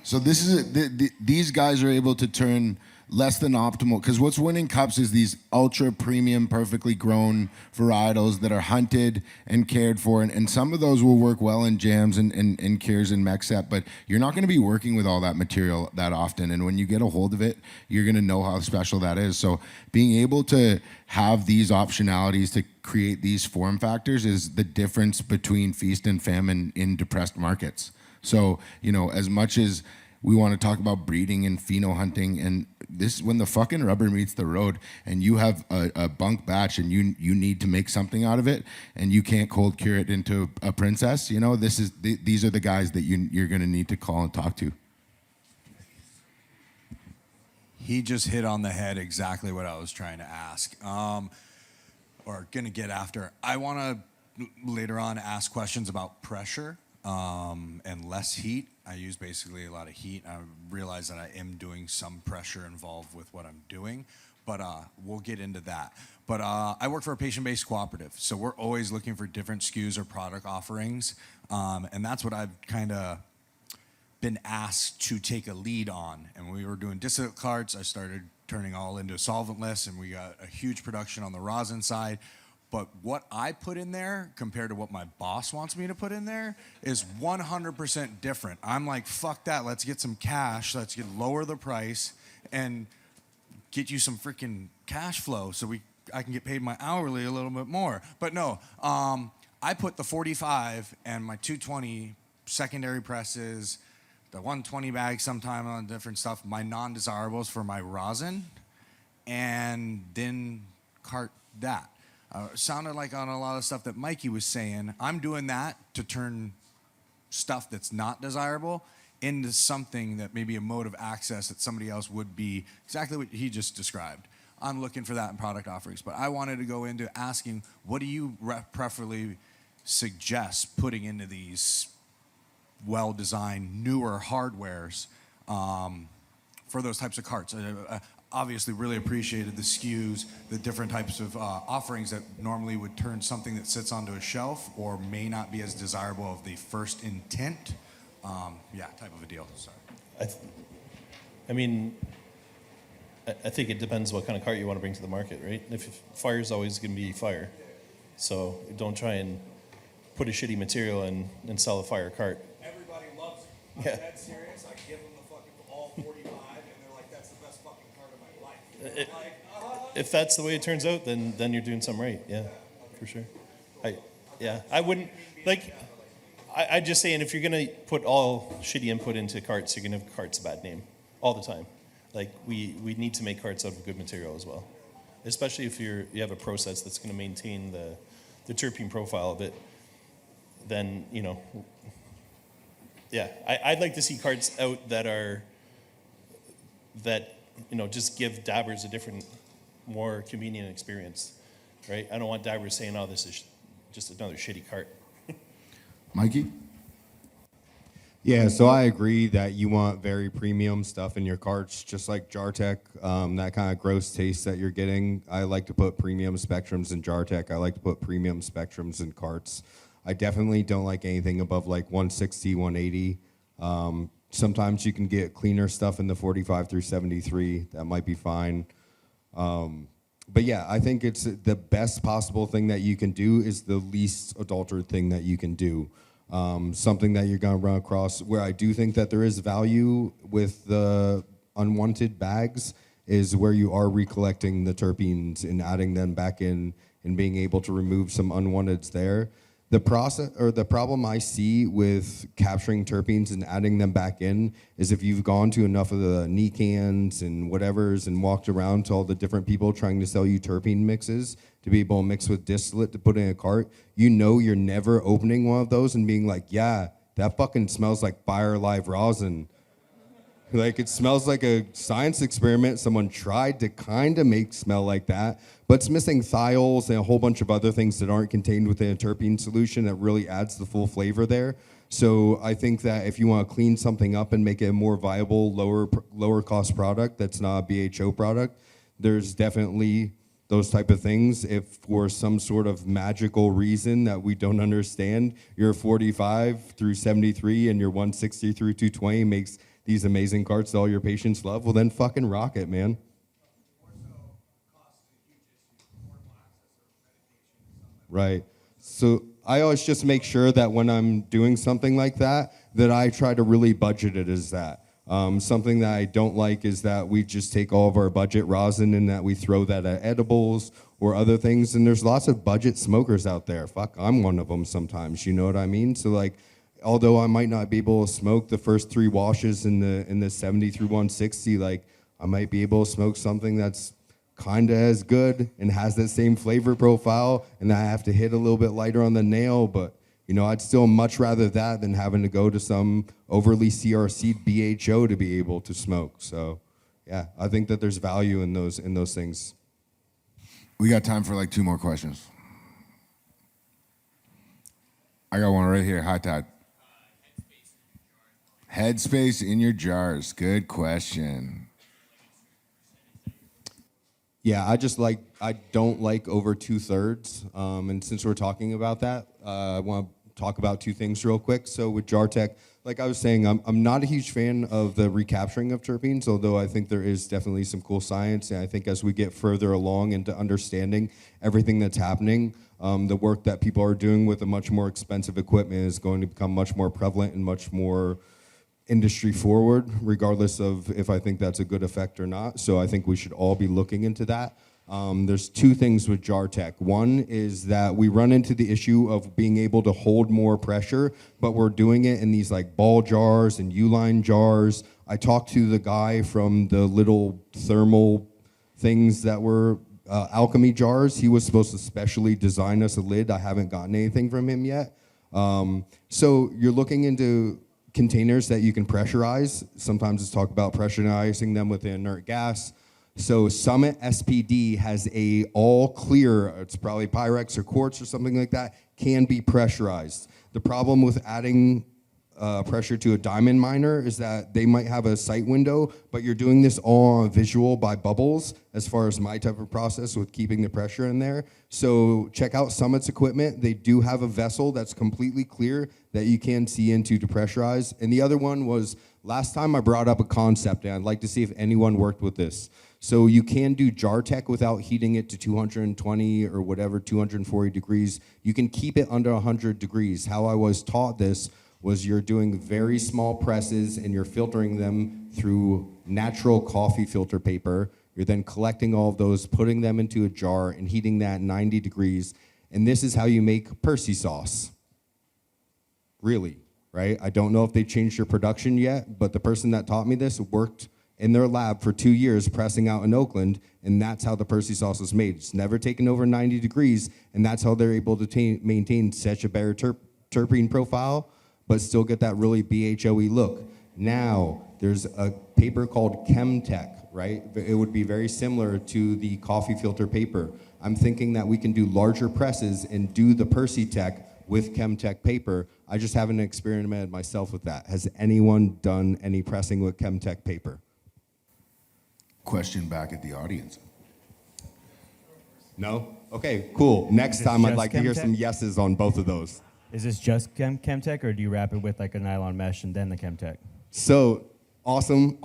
So this is these guys are able to turn less than optimal, because what's winning cups is these ultra premium, perfectly grown varietals that are hunted and cared for, and some of those will work well in jams and cures and mexep, but you're not going to be working with all that material that often, and when you get a hold of it, you're going to know how special that is. So being able to have these optionalities to create these form factors is the difference between feast and famine in depressed markets. So, as much as we want to talk about breeding and pheno hunting, and this, when the fucking rubber meets the road and you have a bunk batch and you need to make something out of it and you can't cold cure it into a princess, these are the guys that you're going to need to call and talk to. He just hit on the head exactly what I was trying to ask, or going to get after. I want to later on ask questions about pressure. and less heat. I use basically a lot of heat. I realize that I am doing some pressure involved with what I'm doing, but we'll get into that. But I work for a patient-based cooperative, so we're always looking for different SKUs or product offerings, and that's what I've kind of been asked to take a lead on. And when we were doing distillate carts, I started turning all into solventless, and we got a huge production on the rosin side. But what I put in there compared to what my boss wants me to put in there is 100% different. I'm like, fuck that, let's get some cash, let's lower the price and get you some freaking cash flow so I can get paid my hourly a little bit more. But no, I put the 45 and my 220 secondary presses, the 120 bags sometime on different stuff, my non-desirables for my rosin, and then cart that. Sounded like on a lot of stuff that Mikey was saying, I'm doing that to turn stuff that's not desirable into something that maybe a mode of access that somebody else would be exactly what he just described. I'm looking for that in product offerings, but I wanted to go into asking, what do you preferably suggest putting into these well-designed, newer hardwares for those types of carts? Obviously really appreciated the SKUs, the different types of offerings that normally would turn something that sits onto a shelf or may not be as desirable of the first intent. Type of a deal. Sorry. I think it depends what kind of cart you want to bring to the market, right? If fire's always going to be fire, so don't try and put a shitty material and sell a fire cart. Everybody loves it. I'm dead serious. I give them the fucking all 45, and they're like, "That's the best fucking cart of my life." If that's the way it turns out, then you're doing something right. Yeah, for sure. I wouldn't like. I just saying, if you're gonna put all shitty input into carts, you're gonna have carts a bad name all the time. Like we need to make carts out of good material as well, especially if you have a process that's gonna maintain the terpene profile of it. Then I'd like to see carts out that just give dabbers a different, more convenient experience, right? I don't want dabbers saying, "Oh, this is just another shitty cart." Mikey? Yeah, so I agree that you want very premium stuff in your carts, just like JarTech, that kind of gross taste that you're getting. I like to put premium spectrums in JarTech. I like to put premium spectrums in carts. I definitely don't like anything above like 160, 180. Sometimes you can get cleaner stuff in the 45 through 73. That might be fine. But yeah, I think it's the best possible thing that you can do is the least adulterated thing that you can do. Something that you're going to run across where I do think that there is value with the unwanted bags is where you are recollecting the terpenes and adding them back in and being able to remove some unwanteds there. The process or the problem I see with capturing terpenes and adding them back in is if you've gone to enough of the NYCs and whatevers and walked around to all the different people trying to sell you terpene mixes to be able to mix with distillate to put in a cart, you're never opening one of those and being like, yeah, that fucking smells like fire live rosin. Like it smells like a science experiment someone tried to kind of make smell like that, but it's missing thiols and a whole bunch of other things that aren't contained within a terpene solution that really adds the full flavor there. So I think that if you want to clean something up and make it a more viable, lower cost product that's not a BHO product, there's definitely those type of things. If for some sort of magical reason that we don't understand, your 45 through 73 and your 160 through 220 makes these amazing carts that all your patients love, well then fucking rock it, man. Right. So I always just make sure that when I'm doing something like that I try to really budget it as that. Something that I don't like is that we just take all of our budget rosin and that we throw that at edibles or other things. And there's lots of budget smokers out there. Fuck, I'm one of them sometimes, you know what I mean? So like, although I might not be able to smoke the first 3 washes in the 70 through 160, like I might be able to smoke something that's kind of as good and has that same flavor profile, and I have to hit a little bit lighter on the nail, but I'd still much rather that than having to go to some overly CRC'd BHO to be able to smoke. So yeah, I think that there's value in those things. We got time for like 2 more questions. I got one right here. Hi, Todd. Headspace in your jars. Good question. Yeah, I don't like over 2/3. And since we're talking about that, I want to talk about two things real quick. So with JarTech, like I was saying, I'm not a huge fan of the recapturing of terpenes, although I think there is definitely some cool science. And I think as we get further along into understanding everything that's happening, the work that people are doing with a much more expensive equipment is going to become much more prevalent and much more industry forward, regardless of if I think that's a good effect or not. So I think we should all be looking into that. There's two things with JarTech. One is that we run into the issue of being able to hold more pressure, but we're doing it in these like ball jars and U-line jars. I talked to the guy from the little thermal things that were alchemy jars. He was supposed to specially design us a lid. I haven't gotten anything from him yet. So you're looking into containers that you can pressurize. Sometimes it's talk about pressurizing them with inert gas. So Summit SPD has a all clear, it's probably Pyrex or quartz or something like that, can be pressurized. The problem with adding pressure to a diamond miner is that they might have a sight window, but you're doing this all on visual by bubbles as far as my type of process with keeping the pressure in there. So check out Summit's equipment. They do have a vessel that's completely clear that you can see into to pressurize. And the other one was, last time I brought up a concept, and I'd like to see if anyone worked with this. So you can do JarTech without heating it to 220 or whatever, 240 degrees. You can keep it under 100 degrees. How I was taught this was you're doing very small presses and you're filtering them through natural coffee filter paper. You're then collecting all of those, putting them into a jar and heating that 90 degrees. And this is how you make Percy sauce. Really, right? I don't know if they changed your production yet, but the person that taught me this worked in their lab for 2 years pressing out in Oakland, and that's how the Percy sauce was made. It's never taken over 90 degrees, and that's how they're able to maintain such a better terpene profile, but still get that really BHOE look. Now, there's a paper called ChemTech, right? It would be very similar to the coffee filter paper. I'm thinking that we can do larger presses and do the Percy Tech with ChemTech paper. I just haven't experimented myself with that. Has anyone done any pressing with ChemTech paper? Question back at the audience. No? Okay, cool. Next Is it time I'd just like to hear ChemTech? some yeses on both of those. Is this just ChemTech, or do you wrap it with like a nylon mesh and then the ChemTech? So awesome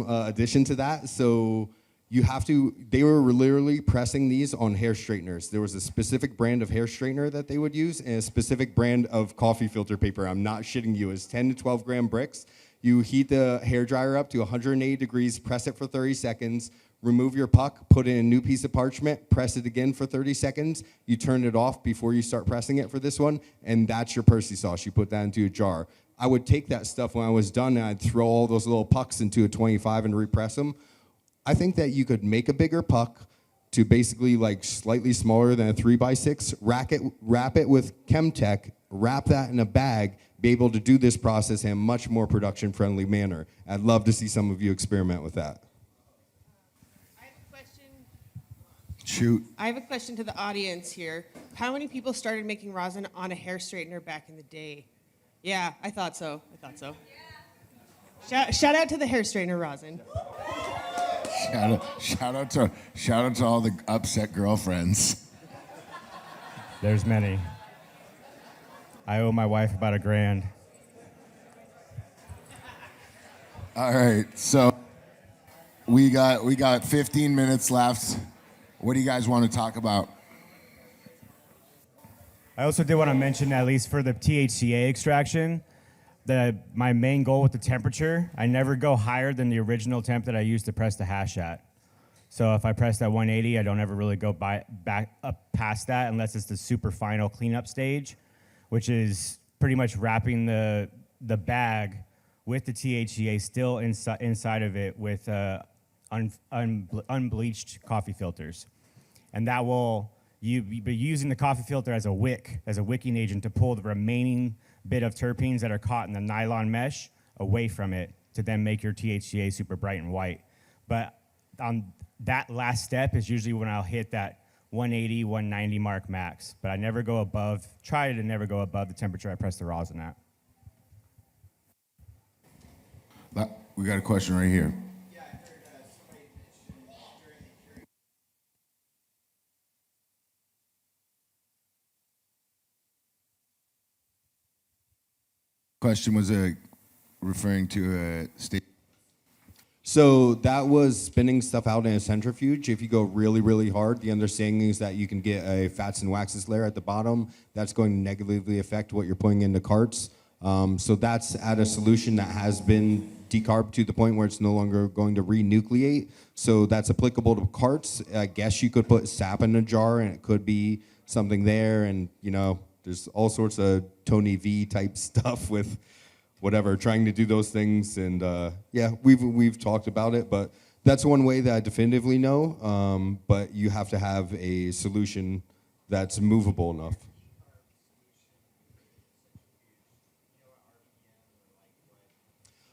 addition to that. So they were literally pressing these on hair straighteners. There was a specific brand of hair straightener that they would use and a specific brand of coffee filter paper. I'm not shitting you. It's 10 to 12 gram bricks. You heat the hair dryer up to 180 degrees, press it for 30 seconds, remove your puck, put in a new piece of parchment, press it again for 30 seconds. You turn it off before you start pressing it for this one, and that's your Percy sauce. You put that into a jar. I would take that stuff when I was done, and I'd throw all those little pucks into a 25 and repress them. I think that you could make a bigger puck to basically like slightly smaller than a 3x6, wrap it with ChemTech, wrap that in a bag, be able to do this process in a much more production-friendly manner. I'd love to see some of you experiment with that. I have a question. Shoot. I have a question to the audience here. How many people started making rosin on a hair straightener back in the day? Yeah, I thought so. Shout out to the hair straightener rosin. Shout out to all the upset girlfriends. There's many. I owe my wife about $1,000. All right, so we got 15 minutes left. What do you guys want to talk about? I also did want to mention, at least for the THCA extraction, my main goal with the temperature, I never go higher than the original temp that I used to press the hash at. So if I press that 180, I don't ever really go back up past that unless it's the super final cleanup stage, which is pretty much wrapping the bag with the THCA still inside of it with unbleached coffee filters. And that will, you be using the coffee filter as a wicking agent to pull the remaining bit of terpenes that are caught in the nylon mesh away from it to then make your THCA super bright and white. But on that last step is usually when I'll hit that 180, 190 mark max. But I never go above, try to never go above the temperature I press the rosin at. We got a question right here. Question was referring to a state. So that was spinning stuff out in a centrifuge. If you go really, really hard, the understanding is that you can get a fats and waxes layer at the bottom. That's going to negatively affect what you're putting into carts. So that's at a solution that has been decarbed to the point where it's no longer going to renucleate. So that's applicable to carts. I guess you could put sap in a jar and it could be something there. And, you know, there's all sorts of Tony V type stuff with whatever, trying to do those things. And yeah, we've talked about it, but that's one way that I definitively know. But you have to have a solution that's movable enough.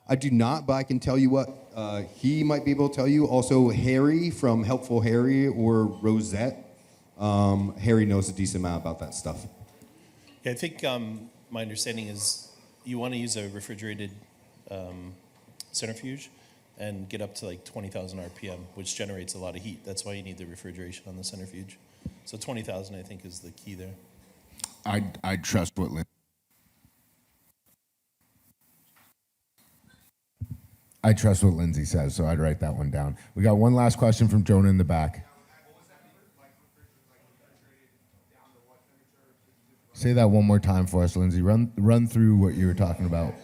I do not, but I can tell you what he might be able to tell you. Also, Harry from Helpful Harry or Rosette. Harry knows a decent amount about that stuff. Yeah, I think my understanding is you want to use a refrigerated centrifuge and get up to like 20,000 RPM, which generates a lot of heat. That's why you need the refrigeration on the centrifuge. So 20,000, I think, is the key there. I'd trust what Lindsay says, so I'd write that one down. We got one last question from Jonah in the back. Say that one more time for us, Lindsay. Run through what you were talking about.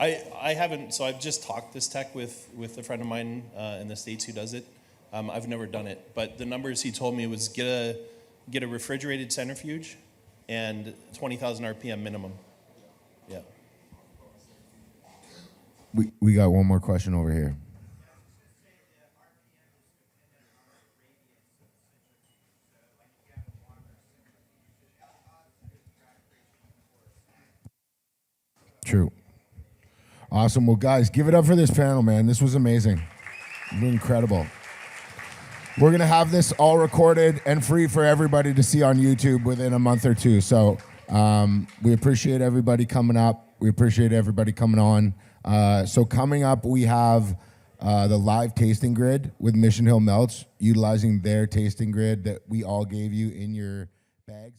I haven't, so I've just talked this tech with a friend of mine in the States who does it. I've never done it, but the numbers he told me was get a refrigerated centrifuge and 20,000 RPM minimum. Yeah. We got one more question over here. True. Awesome. Well, guys, give it up for this panel, man. This was amazing. Incredible. We're going to have this all recorded and free for everybody to see on YouTube within a month or two. So we appreciate everybody coming up. We appreciate everybody coming on. So coming up, we have the live tasting grid with Mission Hill Melts, utilizing their tasting grid that we all gave you in your bags.